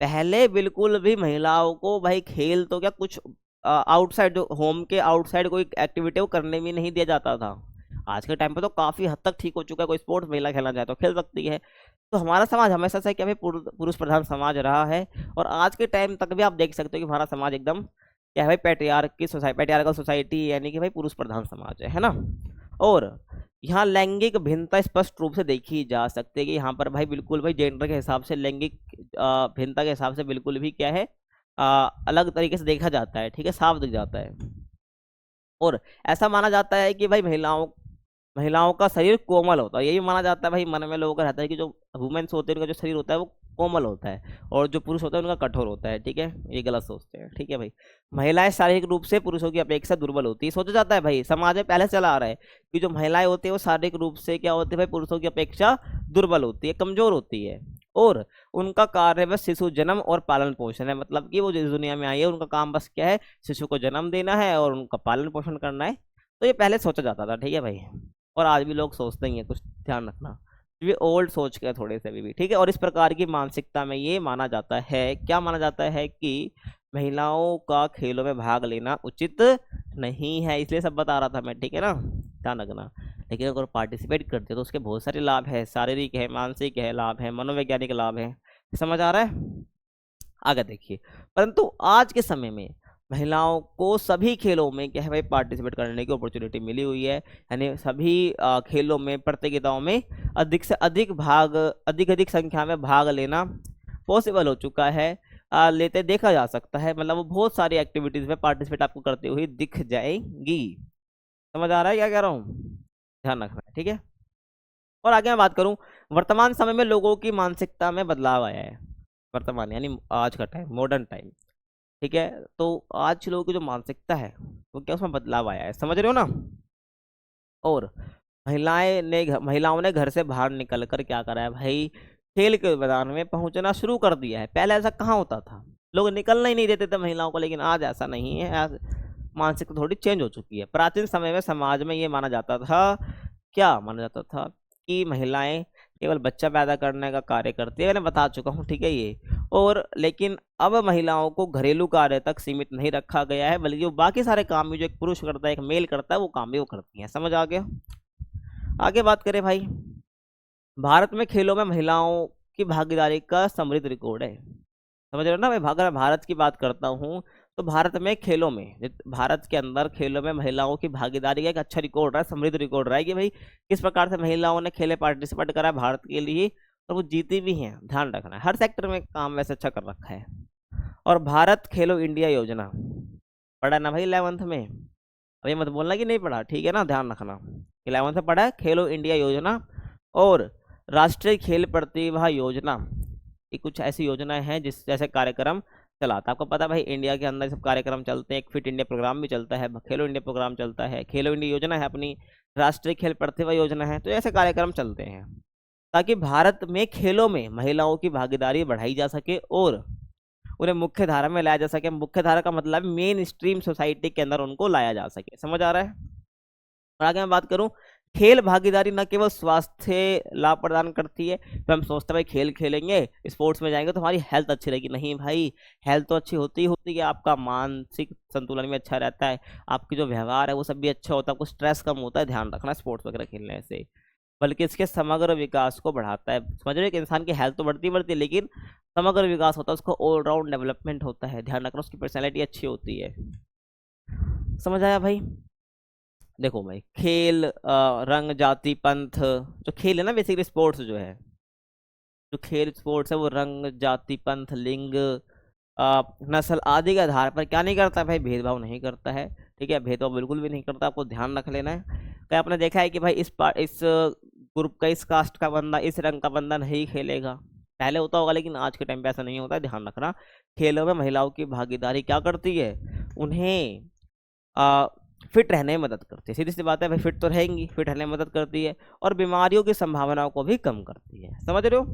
पहले बिल्कुल भी महिलाओं को भाई खेल तो क्या, कुछ आउटसाइड, होम के आउटसाइड कोई एक्टिविटी वो करने भी नहीं दिया जाता था। आज के टाइम पे तो काफी हद तक ठीक हो चुका है, कोई स्पोर्ट्स महिला खेलना चाहे तो खेल सकती है। तो हमारा समाज हमेशा से क्या भाई पुरुष प्रधान समाज रहा है, और आज के टाइम तक भी आप देख सकते हो कि हमारा समाज एकदम क्या है भाई, पैट्रियार्कल सोसाइटी, यानी कि भाई पुरुष प्रधान समाज है ना। और यहाँ लैंगिक भिन्नता स्पष्ट रूप से देखी जा सकती है कि यहाँ पर भाई बिल्कुल भाई जेंडर के हिसाब से, लैंगिक भिन्नता के हिसाब से बिल्कुल भी क्या है, अलग तरीके से देखा जाता है, ठीक है, साफ दिख जाता है। और ऐसा माना जाता है कि भाई महिलाओं का शरीर कोमल होता है, यही माना जाता है भाई, मन में लोगों का रहता है कि जो वुमेन्स होते हैं उनका जो शरीर होता है वो कोमल होता है और जो पुरुष होता है उनका कठोर होता है, ठीक है, ये गलत सोचते हैं, ठीक है भाई। महिलाएं शारीरिक रूप से पुरुषों की अपेक्षा दुर्बल होती है, सोचा जाता है भाई, समाज में पहले चला आ रहा है कि जो महिलाएं होती है वो शारीरिक रूप से क्या होती है भाई, पुरुषों की अपेक्षा दुर्बल होती है, कमजोर होती है। और उनका कार्य बस शिशु जन्म और पालन पोषण है, मतलब कि वो जिस दुनिया में आई है उनका काम बस क्या है, शिशु को जन्म देना है और उनका पालन पोषण करना है। तो ये पहले सोचा जाता था, ठीक है भाई, और आज भी लोग सोचते ही हैं, कुछ ध्यान रखना, ये ओल्ड सोच के थोड़े से भी, ठीक है। और इस प्रकार की मानसिकता में ये माना जाता है, क्या माना जाता है कि महिलाओं का खेलों में भाग लेना उचित नहीं है, इसलिए सब बता रहा था मैं, ठीक है ना, ध्यान रखना। लेकिन अगर पार्टिसिपेट करते हो तो उसके बहुत सारे लाभ है, शारीरिक है, मानसिक है, लाभ है, मनोवैज्ञानिक लाभ है, समझ आ रहा है। आगे देखिए, परंतु आज के समय में महिलाओं को सभी खेलों में क्या है भाई, पार्टिसिपेट करने की अपॉर्चुनिटी मिली हुई है, यानी सभी खेलों में, प्रतियोगिताओं में अधिक से अधिक अधिक संख्या में भाग लेना पॉसिबल हो चुका है, लेते देखा जा सकता है, मतलब वो बहुत सारी एक्टिविटीज में पार्टिसिपेट आपको करते हुए दिख जाएंगी, समझ आ रहा है क्या कह रहा हूँ, ध्यान रखना है, ठीक है। और आगे मैं बात करूं, वर्तमान समय में लोगों की मानसिकता में बदलाव आया है। वर्तमान यानी आज का टाइम, मॉडर्न टाइम, ठीक है। तो आज लोगों की जो मानसिकता है वो क्या, उसमें बदलाव आया है, समझ रहे हो ना। और महिलाओं ने घर से बाहर निकल कर क्या करा है भाई, खेल के मैदान में पहुंचना शुरू कर दिया है। पहले ऐसा कहाँ होता था, लोग निकलना ही नहीं देते थे महिलाओं को, लेकिन आज ऐसा नहीं है। आज मानसिकता थोड़ी चेंज हो चुकी है। प्राचीन समय में समाज में ये माना जाता था, क्या माना जाता था, कि महिलाएं केवल बच्चा पैदा करने का कार्य करती है। मैंने बता चुका हूँ, ठीक है ये। और लेकिन अब महिलाओं को घरेलू कार्य तक सीमित नहीं रखा गया है, बल्कि जो बाकी सारे काम भी जो एक पुरुष करता है, एक मेल करता है, वो काम भी वो करती हैं। समझ आ गया। आगे बात करें भाई, भारत में खेलों में महिलाओं की भागीदारी का समृद्ध रिकॉर्ड है। समझ रहे हो ना भाई। अगर मैं भारत की बात करता हूँ तो भारत में खेलों में, भारत के अंदर खेलों में महिलाओं की भागीदारी का एक अच्छा रिकॉर्ड रहा है, समृद्ध रिकॉर्ड रहा है कि भाई किस प्रकार से महिलाओं ने खेले पार्टिसिपेट करा है भारत के लिए, और वो जीती भी हैं। ध्यान रखना है, हर सेक्टर में काम वैसे अच्छा कर रखा है। और भारत खेलो इंडिया योजना पढ़ा ना भाई 11th में, अभी मत बोलना कि नहीं पढ़ा, ठीक है ना, ध्यान रखना। 11th में पढ़ा है खेलो इंडिया योजना और राष्ट्रीय खेल प्रतिभा योजना। ये कुछ ऐसी योजनाएं हैं जिस जैसे कार्यक्रम चलाता है। आपको पता है भाई, इंडिया के अंदर सब कार्यक्रम चलते हैं। एक फिट इंडिया प्रोग्राम भी चलता है, खेलो इंडिया प्रोग्राम चलता है, खेलो इंडिया योजना है अपनी, राष्ट्रीय खेल प्रतिभा योजना है। तो ऐसे कार्यक्रम चलते हैं ताकि भारत में खेलों में महिलाओं की भागीदारी बढ़ाई जा सके और उन्हें मुख्य धारा में लाया जा सके। मुख्य धारा का मतलब मेन स्ट्रीम सोसाइटी के अंदर उनको लाया जा सके। समझ आ रहा है। और आगे मैं बात करूं, खेल भागीदारी न केवल स्वास्थ्य लाभ प्रदान करती है। तो हम सोचते हैं भाई खेल खेलेंगे, स्पोर्ट्स में जाएंगे तो हमारी हेल्थ अच्छी रहेगी। नहीं भाई, हेल्थ तो अच्छी होती ही होती है, आपका मानसिक संतुलन भी अच्छा रहता है, आपकी जो व्यवहार है वो सब भी अच्छा होता है, आपको स्ट्रेस कम होता है। ध्यान रखना स्पोर्ट्स वगैरह खेलने से, बल्कि इसके समग्र विकास को बढ़ाता है। समझ रहे हो कि इंसान की हेल्थ तो बढ़ती है, लेकिन समग्र विकास होता है, उसको ऑलराउंड डेवलपमेंट होता है। ध्यान रखना, उसकी पर्सनैलिटी अच्छी होती है। समझ आया भाई। देखो भाई, खेल रंग जाति पंथ, जो खेल है ना बेसिकली स्पोर्ट्स जो है, जो खेल स्पोर्ट्स है वो रंग जाति पंथ लिंग नस्ल आदि के आधार पर क्या नहीं करता भाई, भेदभाव नहीं करता है। ठीक है, भेदभाव बिल्कुल भी नहीं करता, आपको ध्यान रख लेना है। क्या आपने देखा है कि भाई इस ग्रुप का, इस कास्ट का बंदा इस रंग का बंदा नहीं खेलेगा, पहले होता होगा लेकिन आज के टाइम पे ऐसा नहीं होता है। ध्यान रखना, खेलों में महिलाओं की भागीदारी क्या करती है, उन्हें फिट रहने में मदद करती है। सीधी सी बात है भाई, फिट तो रहेंगी, फिट रहने में मदद करती है और बीमारियों की संभावनाओं को भी कम करती है। समझ रहे हो।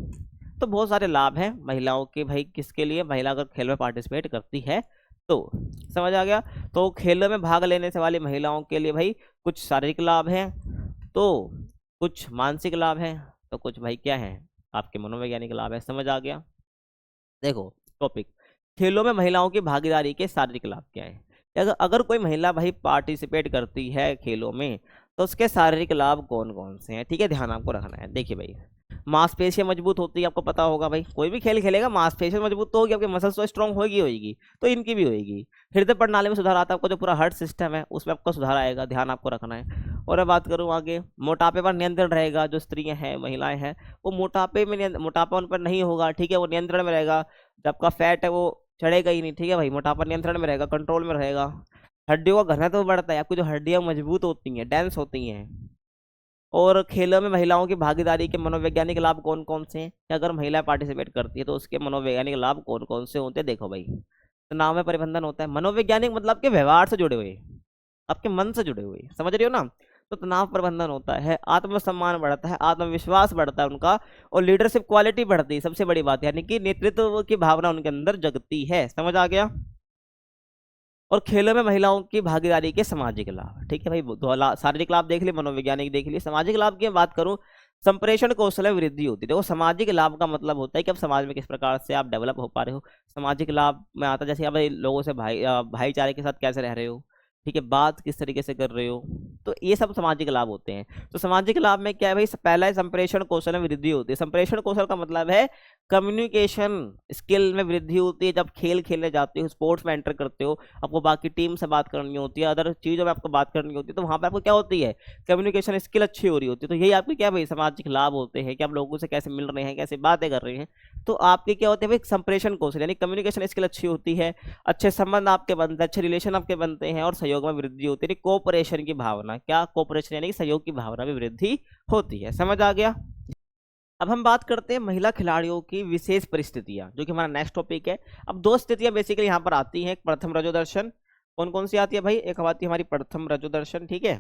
तो बहुत सारे लाभ हैं महिलाओं के भाई। किसके लिए, महिला अगर खेल में पार्टिसिपेट करती है तो। समझ आ गया। तो खेलों में भाग लेने से वाली महिलाओं के लिए भाई कुछ शारीरिक लाभ हैं, तो कुछ मानसिक लाभ हैं, तो कुछ भाई क्या है, आपके मनोवैज्ञानिक लाभ है। समझ आ गया। देखो टॉपिक, खेलों में महिलाओं की भागीदारी के शारीरिक लाभ क्या है। अगर कोई महिला भाई पार्टिसिपेट करती है खेलों में तो उसके शारीरिक लाभ कौन कौन से हैं, ठीक है, ध्यान आपको रखना है। देखिए भाई, मांसपेशियां मजबूत होती है, आपको पता होगा भाई, कोई भी खेल खेलेगा मांसपेशियां मजबूत तो होगी, आपकी मसल्स तो स्ट्रांग होगी, तो इनकी भी होगी। हृदय प्रणाली में सुधार आता है, आपको जो पूरा हार्ट सिस्टम है उसमें आपको सुधार आएगा, ध्यान आपको रखना है। और मैं बात करूँ आगे, मोटापे पर नियंत्रण रहेगा। जो स्त्रियां हैं, महिलाएं हैं, वो मोटापा उन पर नहीं होगा, ठीक है, वो नियंत्रण में रहेगा। जब आपका फैट है वो चढ़ेगा ही नहीं, ठीक है भाई, मोटापा नियंत्रण में रहेगा, कंट्रोल में रहेगा। हड्डियों का घनत्व बढ़ता है, आपकी जो हड्डियां मजबूत होती हैं, डेंस होती हैं। और खेलों में महिलाओं की भागीदारी के मनोवैज्ञानिक लाभ कौन कौन से हैं, कि अगर महिला पार्टिसिपेट करती है तो उसके मनोवैज्ञानिक लाभ कौन कौन से होते हैं। देखो भाई, तनाव में परिबंधन होता है। मनोवैज्ञानिक मतलब आपके व्यवहार से जुड़े हुए, आपके मन से जुड़े हुए, समझ रहे हो ना। तो तनाव प्रबंधन होता है, आत्मसम्मान बढ़ता है, आत्मविश्वास बढ़ता है उनका, और लीडरशिप क्वालिटी बढ़ती है। सबसे बड़ी बात यानी कि नेतृत्व की भावना उनके अंदर जगती है। समझ आ गया। और खेलों में महिलाओं की भागीदारी के सामाजिक लाभ, ठीक है भाई, शारीरिक लाभ देख लिए, मनोवैज्ञानिक देख लिए। सामाजिक लाभ की बात करूं, संप्रेषण कौशल में वृद्धि होती है। देखो सामाजिक लाभ का मतलब होता है कि अब समाज में किस प्रकार से आप डेवलप हो पा रहे हो। सामाजिक लाभ में आता है जैसे आप लोगों से भाईचारे के साथ कैसे रह रहे हो, ठीक है, बात किस तरीके से कर रहे हो, तो ये सब सामाजिक लाभ होते हैं। तो सामाजिक लाभ में क्या है भाई, पहला है संप्रेषण कौशल में वृद्धि होती है। संप्रेषण कौशल का मतलब है कम्युनिकेशन स्किल में वृद्धि होती है जब खेल खेलने जाते हो, स्पोर्ट्स में एंटर करते हो, आपको बाकी टीम से बात करनी होती है, अदर चीज़ों में आपको बात करनी होती है, तो वहाँ पे आपको क्या होती है, कम्युनिकेशन स्किल अच्छी हो रही होती है। तो यही आपके क्या भाई सामाजिक लाभ होते हैं कि आप लोगों से कैसे मिल रहे हैं, कैसे बातें कर रहे हैं। तो आपके क्या होते हैं भाई, संप्रेषण कौशल यानी कम्युनिकेशन स्किल अच्छी होती है, अच्छे संबंध आपके बनते हैं, अच्छे रिलेशन आपके बनते हैं, और सहयोग में वृद्धि होती है, कोऑपरेशन की भावना, क्या कोऑपरेशन यानी सहयोग की भावना में वृद्धि होती है। समझ आ गया। अब हम बात करते हैं महिला खिलाड़ियों की विशेष परिस्थितियां, जो कि हमारा नेक्स्ट टॉपिक है। अब दो स्थितियां बेसिकली यहाँ पर आती हैं, प्रथम रजोदर्शन। कौन कौन सी आती है भाई, एक आती है हमारी प्रथम रजोदर्शन, ठीक है,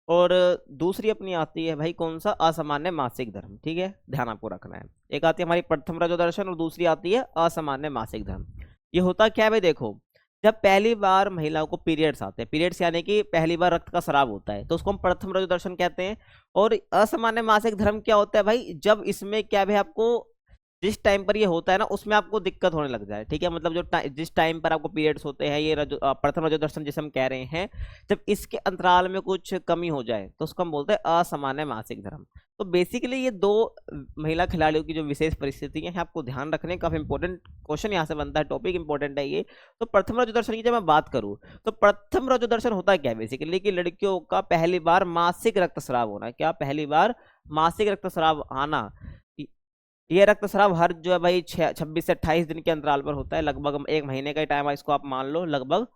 और दूसरी अपनी आती है भाई कौन सा, असामान्य मासिक धर्म, ठीक है, ध्यान आपको रखना है। एक आती है हमारी प्रथम रजोदर्शन और दूसरी आती है असामान्य मासिक धर्म। ये होता क्या है भाई, देखो जब पहली बार महिलाओं को पीरियड्स आते हैं, पीरियड्स यानी कि पहली बार रक्त का स्राव होता है, तो उसको हम प्रथम रजोदर्शन कहते हैं। और असामान्य मासिक धर्म क्या होता है भाई, जब इसमें क्या है आपको जिस टाइम पर ये होता है ना उसमें आपको दिक्कत होने लग जाए, ठीक है, मतलब जो जिस टाइम पर आपको पीरियड्स होते हैं, ये प्रथम रजोदर्शन जिसे हम कह रहे हैं, जब इसके अंतराल में कुछ कमी हो जाए तो उसको हम बोलते हैं असामान्य मासिक धर्म। तो बेसिकली ये दो महिला खिलाड़ियों की जो विशेष परिस्थितियां हैं आपको ध्यान रखने का, इंपॉर्टेंट क्वेश्चन यहाँ से बनता है, टॉपिक इंपॉर्टेंट है ये। तो प्रथम रजोदर्शन की जब मैं बात करूँ तो प्रथम रजोदर्शन होता क्या है बेसिकली, कि लड़कियों का पहली बार मासिक रक्तस्राव होना, क्या पहली बार मासिक रक्तस्राव आना। ये रक्तस्राव हर जो है भाई 26 से 28 दिन के अंतराल पर होता है, लगभग एक महीने का टाइम है इसको आप मान लो, लगभग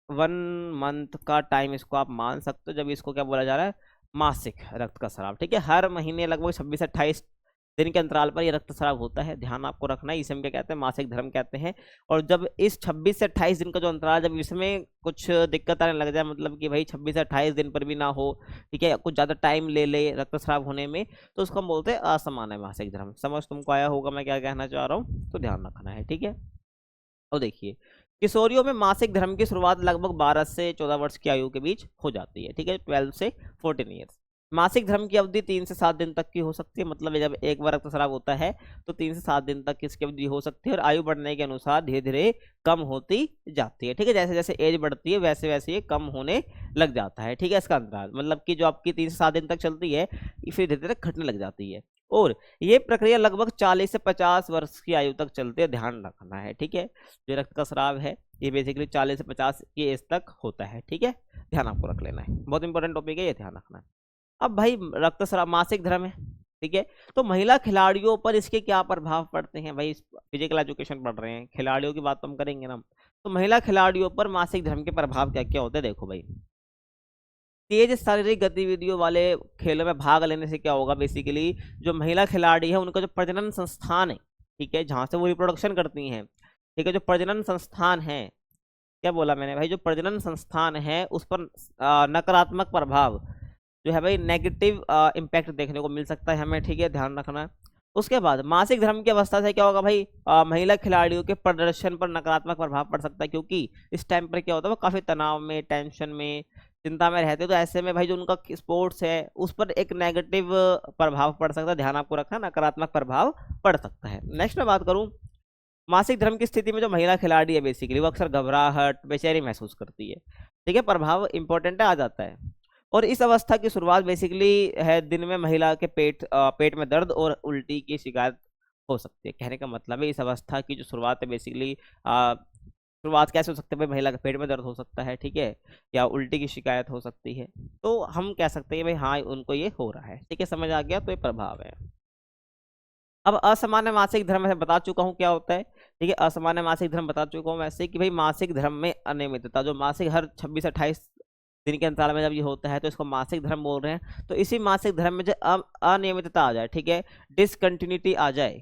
1 मंथ का टाइम इसको आप मान सकते हो, जब इसको क्या बोला जा रहा है, मासिक रक्त का स्राव, ठीक है, हर महीने लगभग 26 से 28 दिन के अंतराल पर ये रक्तस्राव होता है, ध्यान आपको रखना है, इसे हम क्या कहते हैं, मासिक धर्म कहते हैं। और जब इस 26 से 28 दिन का जो अंतराल, जब इसमें कुछ दिक्कत आने लग जाए, मतलब कि भाई 26 से 28 दिन पर भी ना हो, ठीक है, कुछ ज़्यादा टाइम ले ले रक्तस्राव होने में, तो उसको हम बोलते हैं असामान्य मासिक धर्म। समझ तुमको आया होगा मैं क्या कहना चाह रहा हूँ, तो ध्यान रखना है, ठीक है। और देखिए किशोरियों में मासिक धर्म की शुरुआत लगभग 12 से 14 वर्ष की आयु के बीच हो जाती है, ठीक है, 12 से 14 ईयर्स। मासिक धर्म की अवधि 3 से 7 दिन तक की हो सकती है, मतलब जब एक बार रक्तस्राव होता है तो 3 से 7 दिन तक इसकी अवधि हो सकती है, और आयु बढ़ने के अनुसार धीरे धीरे कम होती जाती है, ठीक है, जैसे जैसे एज बढ़ती है वैसे वैसे ये कम होने लग जाता है, ठीक है, इसका अंतराल मतलब कि जो आपकी 3 से 7 दिन तक चलती है फिर धीरे धीरे घटने लग जाती है। और ये प्रक्रिया लगभग 40 से 50 वर्ष की आयु तक चलती है, ध्यान रखना है, ठीक है। जो रक्त का स्राव है ये बेसिकली 40 से 50 की एज तक होता है, ठीक है, ध्यान आपको रख लेना है, बहुत इंपॉर्टेंट टॉपिक है ये, ध्यान रखना है। अब भाई रक्तस्राव मासिक धर्म है, ठीक है, तो महिला खिलाड़ियों पर इसके क्या प्रभाव पड़ते हैं भाई, फिजिकल एजुकेशन पढ़ रहे हैं, खिलाड़ियों की बात तो हम करेंगे ना, तो महिला खिलाड़ियों पर मासिक धर्म के प्रभाव क्या क्या होते हैं, देखो भाई तेज शारीरिक गतिविधियों वाले खेलों में भाग लेने से क्या होगा, बेसिकली जो महिला खिलाड़ी है उनका जो प्रजनन संस्थान है, ठीक है, जहां से वो रिप्रोडक्शन करती हैं, ठीक है, जो प्रजनन संस्थान है, क्या बोला मैंने भाई, जो प्रजनन संस्थान है उस पर नकारात्मक प्रभाव जो है भाई नेगेटिव इम्पैक्ट देखने को मिल सकता है हमें, ठीक है, ध्यान रखना। उसके बाद मासिक धर्म की अवस्था से क्या होगा भाई, महिला खिलाड़ियों के प्रदर्शन पर नकारात्मक प्रभाव पड़ सकता है, क्योंकि इस टाइम पर क्या होता है वो काफी तनाव में, टेंशन में, चिंता में रहते हैं, तो ऐसे में भाई जो उनका स्पोर्ट्स है उस पर एक नेगेटिव प्रभाव पड़ सकता है, ध्यान आपको रखना, नकारात्मक प्रभाव पड़ सकता है। नेक्स्ट मैं बात करूं, मासिक धर्म की स्थिति में जो महिला खिलाड़ी है बेसिकली वो अक्सर घबराहट, बेचैनी महसूस करती है, ठीक है, प्रभाव इंपॉर्टेंट आ जाता है। और इस अवस्था की शुरुआत बेसिकली है दिन में महिला के पेट में दर्द और उल्टी की शिकायत हो सकती है, कहने का मतलब है इस अवस्था की जो शुरुआत है बेसिकली शुरुआत कैसे हो सकती है भाई, महिला के पेट में दर्द हो सकता है, ठीक है, या उल्टी की शिकायत हो सकती है, तो हम कह सकते हैं भाई हाँ उनको ये हो रहा है, ठीक है, समझ आ गया, तो ये प्रभाव है। अब असामान्य मासिक धर्म मैं बता चुका हूँ क्या होता है, ठीक है, असामान्य मासिक धर्म बता चुका हूँ वैसे कि भाई मासिक धर्म में अनियमितता, जो मासिक हर 26 से 28 दिन के अंतराल में जब ये होता है तो इसको मासिक धर्म बोल रहे हैं। तो इसी मासिक धर्म में जो अनियमितता आ जाए, ठीक है, डिसकंटिन्यूटी आ जाए,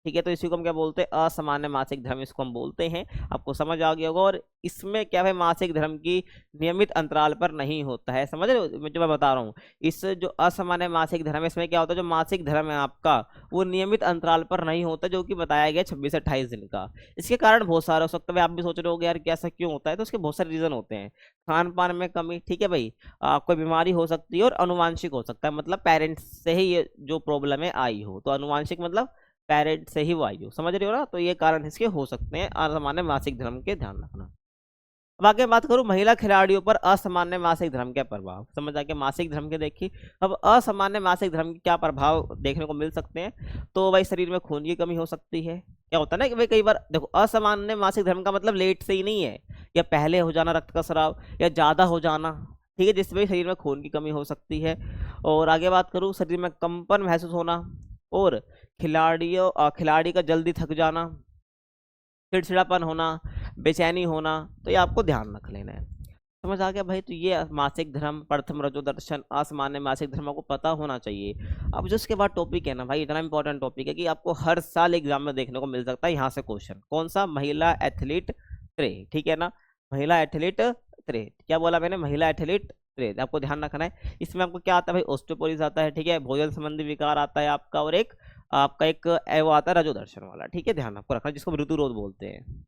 ठीक है, तो इसी को हम क्या बोलते हैं, असामान्य मासिक धर्म इसको हम बोलते हैं, आपको समझ आ गया होगा। और इसमें क्या है, मासिक धर्म की नियमित अंतराल पर नहीं होता है, समझ रहे हो जो मैं बता रहा हूँ। इस जो असामान्य मासिक धर्म है इसमें क्या होता है, जो मासिक धर्म है आपका वो नियमित अंतराल पर नहीं होता, जो कि बताया गया 26 से 28 दिन का। इसके कारण बहुत सारे हो सकते हैं, आप भी सोच रहे हो यार कि ऐसा क्यों होता है, तो उसके बहुत सारे रीजन होते हैं, खान पान में कमी, ठीक है भाई, कोई बीमारी हो सकती है, और अनुवांशिक हो सकता है, मतलब पेरेंट्स से ही ये जो प्रॉब्लम है आई हो, तो अनुवांशिक मतलब पेरेंट से ही वो आई हो, समझ रहे हो ना, तो ये कारण इसके हो सकते हैं असामान्य मासिक धर्म के, ध्यान रखना। अब आगे बात करूं महिला खिलाड़ियों पर असामान्य मासिक धर्म के प्रभाव। समझ आ गया, मासिक धर्म के देखिए। अब असामान्य मासिक धर्म के क्या प्रभाव देखने को मिल सकते हैं, तो भाई शरीर में खून की कमी हो सकती है। क्या होता है ना कि भाई कई बार देखो, असामान्य मासिक धर्म का मतलब लेट से ही नहीं है, या पहले हो जाना रक्त का स्राव, या ज्यादा हो जाना, ठीक है, जिसमें शरीर में खून की कमी हो सकती है। और आगे बात करूं, शरीर में कंपन महसूस होना, और खिलाड़ी का जल्दी थक जाना, चिड़चिड़ापन होना, बेचैनी होना, तो ये आपको ध्यान रख लेना है। समझ आ गया भाई। तो ये मासिक धर्म, प्रथम रजो दर्शन, असामान्य मासिक धर्म आपको पता होना चाहिए। अब जो इसके बाद टॉपिक है ना भाई, इतना इंपॉर्टेंट टॉपिक है कि आपको हर साल एग्जाम में देखने को मिल सकता है यहाँ से क्वेश्चन। कौन सा? महिला एथलीट त्रे, ठीक है ना, महिला एथलीट त्रे। क्या बोला मैंने? महिला एथलीट त्रे, आपको ध्यान रखना है। इसमें आपको क्या आता है भाई? ऑस्टियोपोरोसिस आता है, ठीक है, भोजन संबंधी विकार आता है आपका, और एक आपका एक वो आता है रजो दर्शन वाला, ठीक है, ध्यान आपको रखना है, जिसको ऋतुरोध बोलते हैं।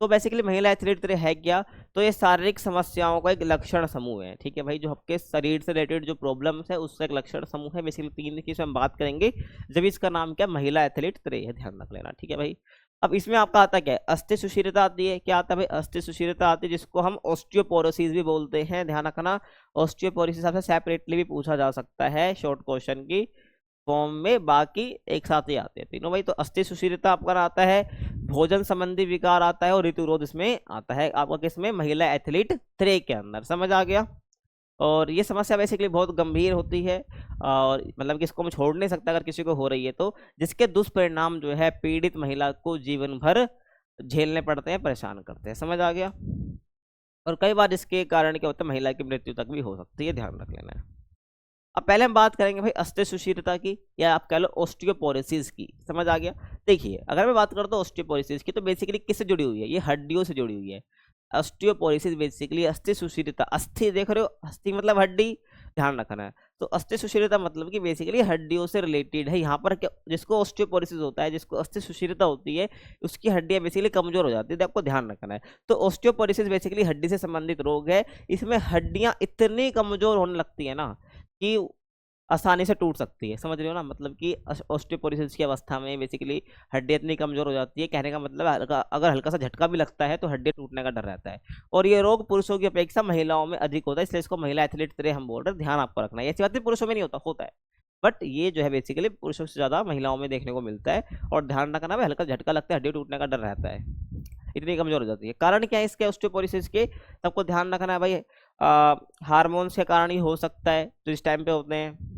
तो बेसिकली महिला एथलीट तेरे है क्या? तो ये शारीरिक समस्याओं का एक लक्षण समूह है, ठीक है भाई, जो आपके शरीर से रिलेटेड जो प्रॉब्लम्स है उसका एक लक्षण समूह है। बेसिकली 3 की हम बात करेंगे जब इसका नाम क्या? महिला एथलीट तेरे है, ध्यान रख लेना, ठीक है भाई। अब इसमें आपका आता क्या है? अस्थि सुशीलता आती है। क्या आता है भाई? अस्थि सुशीलता आती है, जिसको हम ऑस्टियोपोरोसिस भी बोलते हैं, ध्यान रखना। ऑस्टियोपोरोसिस आपसे सेपरेटली भी पूछा जा सकता है शॉर्ट क्वेश्चन की फॉर्म में, बाकी एक साथ ही आते हैं तीनों भाई। तो अस्थि सुशीलता आपका आता है, भोजन संबंधी विकार आता है, और ऋतुरोध इसमें आता है आपका किसमें? महिला एथलीट 3 के अंदर। समझ आ गया। और ये समस्या बेसिकली बहुत गंभीर होती है, और मतलब कि इसको हम छोड़ नहीं सकता अगर किसी को हो रही है तो, जिसके दुष्परिणाम जो है पीड़ित महिला को जीवन भर झेलने पड़ते हैं, परेशान करते हैं। समझ आ गया। और कई बार इसके कारण क्या होता है? महिला की मृत्यु तक भी हो सकती है, ध्यान रख लेना है। अब पहले हम बात करेंगे भाई अस्थि सुशीलता की, या आप कह लो ऑस्टियोपोरोसिस की। समझ आ गया। देखिए, अगर मैं बात करता हूँ ऑस्टियोपोरोसिस की, तो बेसिकली किससे जुड़ी हुई है? ये हड्डियों से जुड़ी हुई है। ऑस्टियोपोरोसिस बेसिकली अस्थि सुशीलता, अस्थि देख रहे हो, अस्थि मतलब हड्डी, ध्यान रखना है। तो अस्थि सुशीलता मतलब कि बेसिकली हड्डियों से रिलेटेड है। यहाँ पर क्या, जिसको ऑस्टियोपोरोसिस होता है, जिसको अस्थि सुशीलता होती है, उसकी हड्डियां बेसिकली कमजोर हो जाती है, तो आपको ध्यान रखना है। तो ऑस्टियोपोरोसिस बेसिकली हड्डी से संबंधित रोग है। इसमें हड्डियां इतनी कमजोर होने लगती है ना कि आसानी से टूट सकती है। समझ रहे हो ना, मतलब कि ऑस्टियोपोरोसिस की अवस्था में बेसिकली हड्डी इतनी कमजोर हो जाती है, कहने का मतलब अगर हल्का सा झटका भी लगता है तो हड्डी टूटने का डर रहता है। और ये रोग पुरुषों की अपेक्षा महिलाओं में अधिक होता है, इसलिए इसको महिला एथलीट तेरे हम बोल रहे हैं, ध्यान आपको रखना है। ऐसी बात नहीं पुरुषों में नहीं होता, होता है, बट ये जो है बेसिकली पुरुषों से ज्यादा महिलाओं में देखने को मिलता है। और ध्यान रखना है, हल्का झटका लगता है हड्डी टूटने का डर रहता है, इतनी कमजोर हो जाती है। कारण क्या है इसके ऑस्टियोपोरोसिस के? सबको ध्यान रखना है भाई। हार्मोन्स के कारण ही हो सकता है, जो इस टाइम पे होते हैं,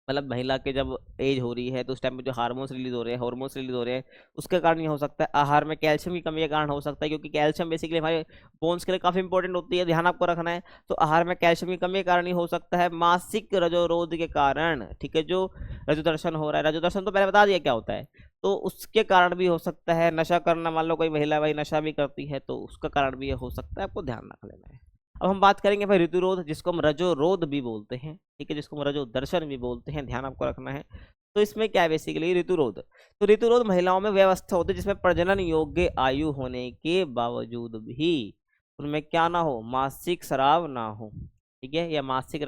मतलब महिला के जब एज हो रही है तो उस टाइम पे जो हार्मोन्स रिलीज हो रहे हैं, हार्मोन्स रिलीज हो रहे हैं, उसके कारण ये हो सकता है। आहार में कैल्शियम की कमी के कारण हो सकता है, क्योंकि कैल्शियम बेसिकली हमारे बोन्स के लिए काफी इंपॉर्टेंट होती है, ध्यान आपको रखना है। तो आहार में कैल्शियम की कमी के कारण ही हो सकता है। मासिक रजोरोध के कारण, ठीक है, जो रजोदर्शन हो रहा है, रजोदर्शन तो पहले बता दिया क्या होता है, तो उसके कारण भी हो सकता है। नशा करना, मान लो कोई महिला भाई नशा भी करती है, तो उसका कारण भी ये हो सकता है, आपको ध्यान रख लेना है। अब हम बात करेंगे भाई ऋतुरोध, जिसको हम रजोरोध भी बोलते हैं, ठीक है, जिसको हम रजो दर्शन भी बोलते हैं, ध्यान आपको रखना है। तो इसमें क्या है बेसिकली? ऋतुरोध। तो ऋतुरोध महिलाओं में व्यवस्था होती है जिसमें प्रजनन योग्य आयु होने के बावजूद भी उनमें क्या ना हो? मासिक स्राव ना हो, ठीक है, या मासिक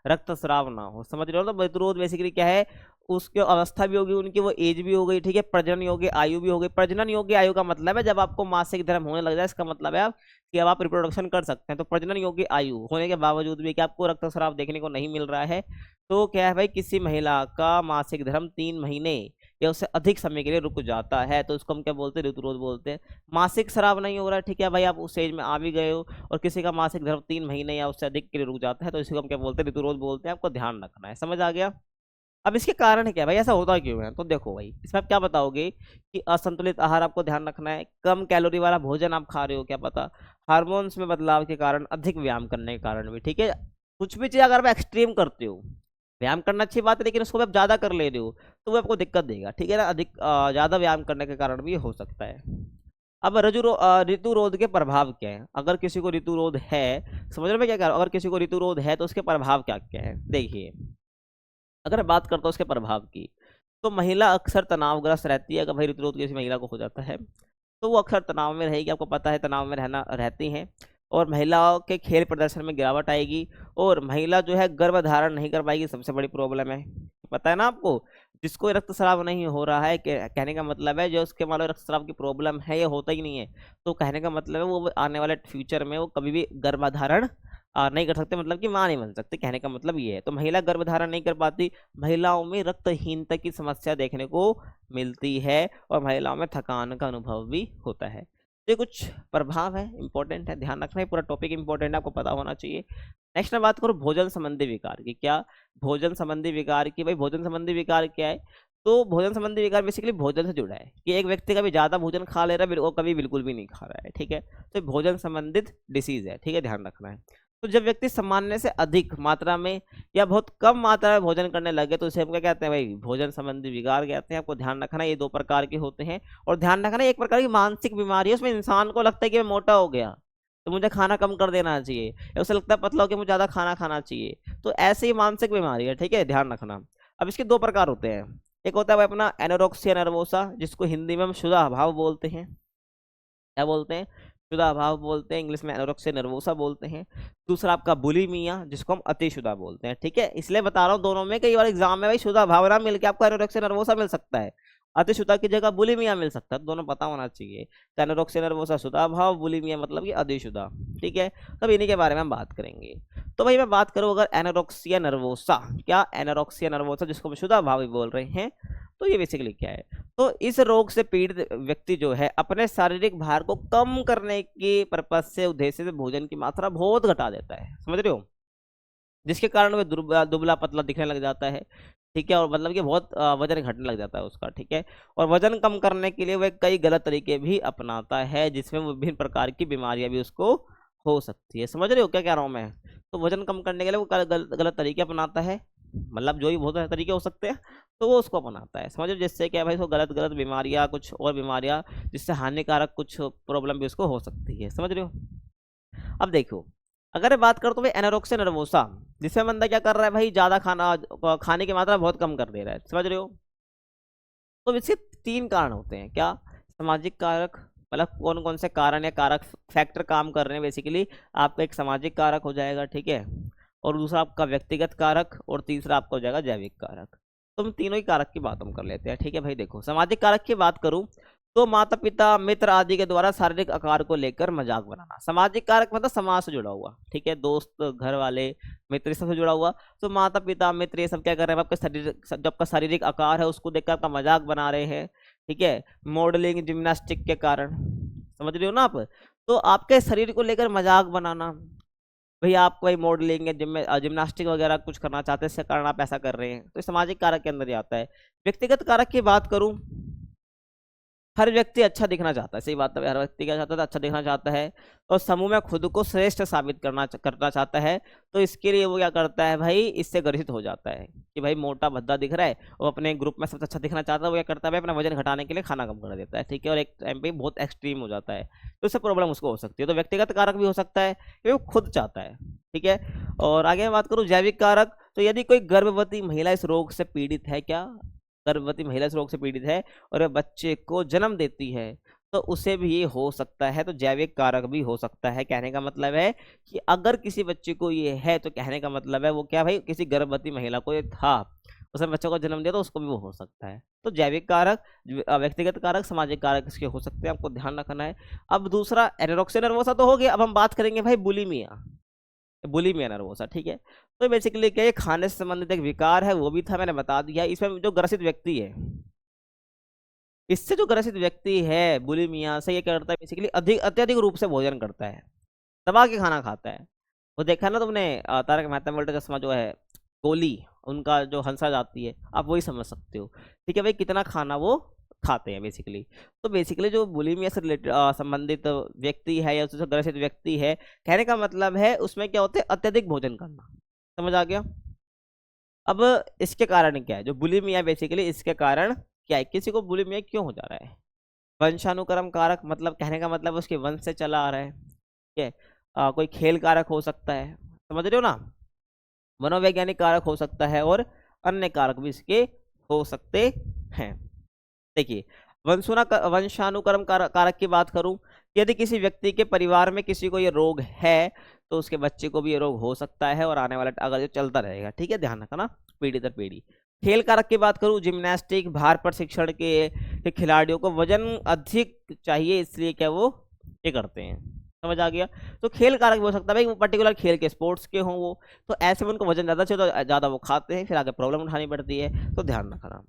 रक्त स्राव ना हो। समझ रहे हो? तो ऋतुरोध बेसिकली क्या है? उसकी अवस्था भी होगी, उनकी वो एज भी हो गई, ठीक है, प्रजनन योग्य आयु भी हो गई। प्रजनन योग्य आयु का मतलब है जब आपको मासिक धर्म होने लग जाए, इसका मतलब है आप कि अब आप रिप्रोडक्शन कर सकते हैं। तो प्रजनन योग्य आयु होने के बावजूद भी कि आपको रक्तस्राव देखने को नहीं मिल रहा है, तो क्या है भाई? किसी महिला का मासिक धर्म 3 महीने या उससे अधिक समय के लिए रुक जाता है, तो उसको हम क्या बोलते हैं? ऋतुरोध बोलते हैं। मासिक स्राव नहीं हो रहा है, ठीक है भाई, आप उस एज में आ भी गए हो और किसी का मासिक धर्म 3 महीने या उससे अधिक के लिए रुक जाता है, तो इसको हम क्या बोलते हैं? ऋतुरोध बोलते हैं। आपको ध्यान रखना है। समझ आ गया। अब इसके कारण क्या है भाई? ऐसा होता क्यों है? तो देखो भाई, इसमें आप क्या बताओगे कि असंतुलित आहार आपको ध्यान रखना है, कम कैलोरी वाला भोजन आप खा रहे हो, क्या पता हार्मोन्स में बदलाव के कारण, अधिक व्यायाम करने के कारण भी, ठीक है, कुछ भी चीज अगर आप एक्सट्रीम करते हो, व्यायाम करना अच्छी बात है, लेकिन उसको आप ज्यादा कर ले रहे हो तो वो आपको दिक्कत देगा, ठीक है ना। अधिक ज्यादा व्यायाम करने के कारण भी हो सकता है। अब ऋतुरोध के प्रभाव क्या है? अगर किसी को ऋतुरोध है, समझ रहे हो मैं क्या कह रहा हूँ? अगर किसी को ऋतुरोध है तो उसके प्रभाव क्या क्या है? देखिए, अगर मैं बात करता हूँ उसके प्रभाव की, तो महिला अक्सर तनावग्रस्त रहती है। अगर भाई ऋतुरोध किसी महिला को हो जाता है तो वो अक्सर तनाव में रहेगी, आपको पता है तनाव में रहती हैं। और महिलाओं के खेल प्रदर्शन में गिरावट आएगी, और महिला जो है गर्भ धारण नहीं कर पाएगी, सबसे बड़ी प्रॉब्लम है, पता है ना आपको। जिसको रक्तस्राव नहीं हो रहा है, कहने का मतलब है जो उसके मान लो रक्तस्राव की प्रॉब्लम है, ये होता ही नहीं है, तो कहने का मतलब है वो आने वाले फ्यूचर में वो कभी भी गर्भधारण नहीं कर सकते, मतलब कि मां नहीं बन सकते, कहने का मतलब ये है। तो महिला गर्भधारण नहीं कर पाती, महिलाओं में रक्तहीनता की समस्या देखने को मिलती है और महिलाओं में थकान का अनुभव भी होता है। ये कुछ प्रभाव है, इंपॉर्टेंट है, ध्यान रखना है, पूरा टॉपिक इंपॉर्टेंट है, आपको पता होना चाहिए। नेक्स्ट मैं बात करूँ भोजन संबंधी विकार की। क्या भोजन संबंधी विकार की, भाई भोजन संबंधी विकार क्या है? तो भोजन संबंधी विकार बेसिकली भोजन से जुड़ा है कि एक व्यक्ति कभी ज्यादा भोजन खा ले रहा है और कभी बिल्कुल भी नहीं खा रहा है, ठीक है। तो भोजन संबंधित डिसीज है, ठीक है, ध्यान रखना है। तो जब व्यक्ति सामान्य से अधिक मात्रा में या बहुत कम मात्रा में भोजन करने लगे तो उसे हम क्या कहते हैं भाई? भोजन संबंधी विकार कहते हैं। आपको ध्यान रखना, ये दो प्रकार के होते हैं। और ध्यान रखना, एक प्रकार की मानसिक बीमारी है, उसमें इंसान को लगता है कि मैं मोटा हो गया तो मुझे खाना कम कर देना चाहिए, या उसे लगता है पतला हो कि मुझे ज्यादा खाना खाना चाहिए, तो ऐसे ही मानसिक बीमारी है, ठीक है, ध्यान रखना। अब इसके दो प्रकार होते हैं। एक होता है भाई अपना एनोरेक्सिया नर्वोसा, जिसको हिंदी में हम क्षुधा भाव बोलते हैं। क्या बोलते हैं? क्षुधा भाव बोलते हैं, इंग्लिश में एनोरेक्सिया नर्वोसा बोलते हैं। दूसरा आपका बुलिमिया, जिसको हम अतिशुदा बोलते हैं, ठीक है। इसलिए बता रहा हूँ, दोनों में कई बार एग्जाम में भाई क्षुधा भाव ना मिल के आपको एनोरेक्सिया नर्वोसा मिल सकता है, अतिशुदा की जगह बुलिमिया मिल सकता है, दोनों पता होना चाहिए। तो एनोरेक्सिया नर्वोसा शुदा भाव, बुलिमिया मतलब कि अतिशुदा, ठीक है। तब इन्हीं के बारे में हम बात करेंगे। तो भाई मैं बात करूं अगर एनोरेक्सिया नर्वोसा, क्या एनोरेक्सिया नर्वोसा जिसको हम शुदा भाव भी बोल रहे हैं, तो ये बेसिकली क्या है? तो इस रोग से पीड़ित व्यक्ति जो है अपने शारीरिक भार को कम करने के पर्पज से, उद्देश्य से भोजन की मात्रा बहुत घटा देता है, समझ रहे हो, जिसके कारण वह दुबला पतला दिखने लग जाता है, ठीक है। और मतलब कि बहुत वजन घटने लग जाता है उसका, ठीक है। और वजन कम करने के लिए वह कई गलत तरीके भी अपनाता है, जिसमें विभिन्न प्रकार की बीमारियां भी उसको हो सकती है। समझ रहे हो क्या कह रहा हूँ मैं? तो वजन कम करने के लिए वो गलत तरीके अपनाता है, मतलब जो भी बहुत सारे तरीके हो सकते हैं, तो वो उसको अपनाता है, समझ लो। जिससे क्या भाई, उसको गलत गलत बीमारियां, कुछ और बीमारियां, जिससे हानिकारक कुछ प्रॉब्लम भी उसको हो सकती है, समझ रहे हो। अब देखो, अगर बात करो तो भाई एनोरेक्सिया नर्वोसा, जिसमें बंदा क्या कर रहा है भाई, ज्यादा खाने की मात्रा बहुत कम कर दे रहा है, समझ रहे हो। तो इसके तीन कारण होते हैं। क्या? सामाजिक कारक, मतलब कौन कौन से कारण या कारक फैक्टर काम कर रहे हैं, बेसिकली आपका एक सामाजिक कारक हो जाएगा, ठीक है, और दूसरा आपका व्यक्तिगत कारक, और तीसरा आपका हो जाएगा जैविक कारक। तो हम तीनों ही कारक की बात हम कर लेते हैं, ठीक है भाई। देखो, सामाजिक कारक की बात करूं तो माता पिता, मित्र आदि के द्वारा शारीरिक आकार को लेकर मजाक बनाना। सामाजिक कारक मतलब समाज से जुड़ा हुआ, ठीक है, दोस्त, घर वाले, मित्र, सबसे जुड़ा हुआ। तो माता पिता, मित्र, ये सब क्या कर रहे हैं? आपका शरीर, जो आपका शारीरिक आकार है उसको देखकर आपका मजाक बना रहे हैं, ठीक है। मॉडलिंग, जिम्नास्टिक के कारण, समझ रहे हो ना आप। तो आपके शरीर को लेकर मजाक बनाना, भैया आप कोई मॉडलिंग या जिम्नास्टिक वगैरह कुछ करना चाहते हैं, इसके कारण आप ऐसा कर रहे हैं, तो सामाजिक कारक के अंदर ही आता है। व्यक्तिगत कारक की बात करूं, हर व्यक्ति अच्छा दिखना चाहता है, सही बात है, हर व्यक्ति क्या चाहता है? अच्छा दिखना चाहता है, और समूह में खुद को श्रेष्ठ साबित करना चाहता है। तो इसके लिए वो क्या करता है भाई, इससे ग्रसित हो जाता है कि भाई मोटा भद्दा दिख रहा है, वो अपने ग्रुप में सबसे अच्छा दिखना चाहता है, वो क्या करता है भाई, अपना वजन घटाने के लिए खाना कम कर देता है, ठीक है, और एक टाइम पे बहुत एक्सट्रीम हो जाता है, तो इससे प्रॉब्लम उसको हो सकती है। तो व्यक्तिगत कारक भी हो सकता है कि वो खुद चाहता है, ठीक है। और आगे मैं बात करूँ जैविक कारक, तो यदि कोई गर्भवती महिला इस रोग से पीड़ित है, क्या गर्भवती महिला इस रोग से पीड़ित है और वह बच्चे को जन्म देती है, तो उसे भी ये हो सकता है, तो जैविक कारक भी हो सकता है। कहने का मतलब है कि अगर किसी बच्चे को ये है, तो कहने का मतलब है वो क्या भाई, किसी गर्भवती महिला को ये था, उसने बच्चे को जन्म दिया, तो उसको भी वो हो सकता है। तो जैविक कारक, व्यक्तिगत कारक, सामाजिक कारक इसके हो सकते हैं, आपको ध्यान रखना है। अब दूसरा एनोरेक्सिया नर्वोसा तो हो गया, अब हम बात करेंगे भाई बुलिमिया, बुलिमिया नर्वोसा, ठीक है। तो बेसिकली क्या, ये खाने से संबंधित एक विकार है, वो भी था, मैंने बता दिया। इसमें जो ग्रसित व्यक्ति है, इससे जो ग्रसित व्यक्ति है बुलिमिया से, ये क्या करता है बेसिकली, अत्यधिक रूप से भोजन करता है, दबा के खाना खाता है। वो देखा ना तुमने तारक मेहता में उल्टा चश्मा, जो है कोहली, उनका जो हंसा जाती है, आप वही समझ सकते हो, ठीक है भाई, कितना खाना वो खाते हैं बेसिकली। तो बेसिकली जो बुलिमिया से रिलेटेड संबंधित व्यक्ति है, या उससे ग्रसित व्यक्ति है, कहने का मतलब है उसमें क्या होता है, अत्यधिक भोजन करना, समझ आ गया। अब इसके कारण क्या है, जो बुलिमिया बेसिकली इसके कारण क्या है, किसी को बुलिमिया क्यों हो जा रहा है? वंशानुक्रम कारक, मतलब कहने का मतलब उसके वंश से चला आ रहा है, ठीक है। कोई खेल कारक हो सकता है, समझ रहे हो ना, मनोवैज्ञानिक कारक हो सकता है, और अन्य कारक भी इसके हो सकते हैं। देखिए, वंशानुक्रम कारक की बात करूं, यदि किसी व्यक्ति के परिवार में किसी को ये रोग है, तो उसके बच्चे को भी ये रोग हो सकता है, और आने वाला अगर ये चलता रहेगा, ठीक है, ध्यान रखना, पीढ़ी दर पीढ़ी। खेल कारक की बात करूं, जिम्नास्टिक भार प्रशिक्षण के खिलाड़ियों को वजन अधिक चाहिए, इसलिए क्या वो ये करते हैं। समझ आ गया। तो खेल कारक भी हो सकता है भाई, वो पर्टिकुलर खेल के स्पोर्ट्स के हों वो, तो ऐसे में उनको वजन ज़्यादा चाहिए तो ज़्यादा वो खाते हैं, फिर आगे प्रॉब्लम उठानी पड़ती है, तो ध्यान रखना।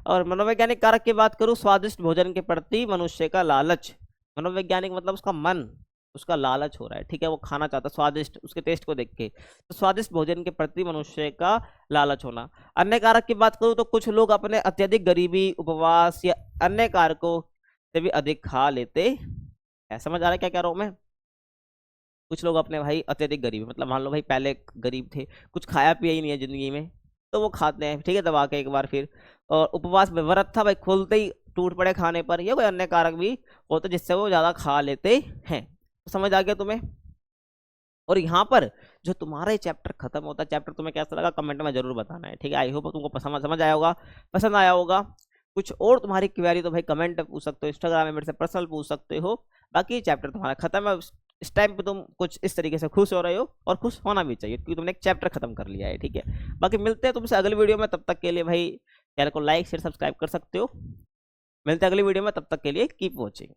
और मनोवैज्ञानिक कारक की बात करूं, स्वादिष्ट भोजन के प्रति मनुष्य का लालच। मनोवैज्ञानिक मतलब उसका मन, उसका लालच हो रहा है, ठीक है, वो खाना चाहता है स्वादिष्ट, उसके टेस्ट को देख के, तो स्वादिष्ट भोजन के प्रति मनुष्य का लालच होना। अन्य कारक की बात करूं तो कुछ लोग अपने अत्यधिक गरीबी, उपवास या अन्य कारकों से भी अधिक खा लेते हैं। समझ आ रहा है क्या कह रहा हूं मैं? कुछ लोग अपने भाई अत्यधिक गरीब, मतलब मान लो भाई पहले गरीब थे, कुछ खाया पिया ही नहीं है जिंदगी में, तो वो खाते हैं, ठीक है, दबा के एक बार फिर। और उपवास में व्रत था भाई, खुलते ही टूट पड़े खाने पर, ये कोई अन्य कारक भी होते जिससे वो ज्यादा खा लेते हैं। तो समझ आ गया तुम्हें? और यहाँ पर जो तुम्हारा ये चैप्टर खत्म होता है, चैप्टर तुम्हें कैसा लगा कमेंट में जरूर बताना है, ठीक है। आई होप तुमको समझ आया होगा, पसंद आया होगा। कुछ और तुम्हारी क्वेरी तो भाई कमेंट पे पूछ सकते हो, इंस्टाग्राम में मेरे से पर्सनल पूछ सकते हो। बाकी चैप्टर तुम्हारा खत्म है, इस टाइम पे तुम कुछ इस तरीके से खुश हो रहे हो, और खुश होना भी चाहिए क्योंकि तुमने एक चैप्टर खत्म कर लिया है, ठीक है। बाकी मिलते हैं तुमसे अगली वीडियो में, तब तक के लिए भाई चैनल को लाइक शेयर सब्सक्राइब कर सकते हो। मिलते हैं अगली वीडियो में, तब तक के लिए कीप वॉचिंग।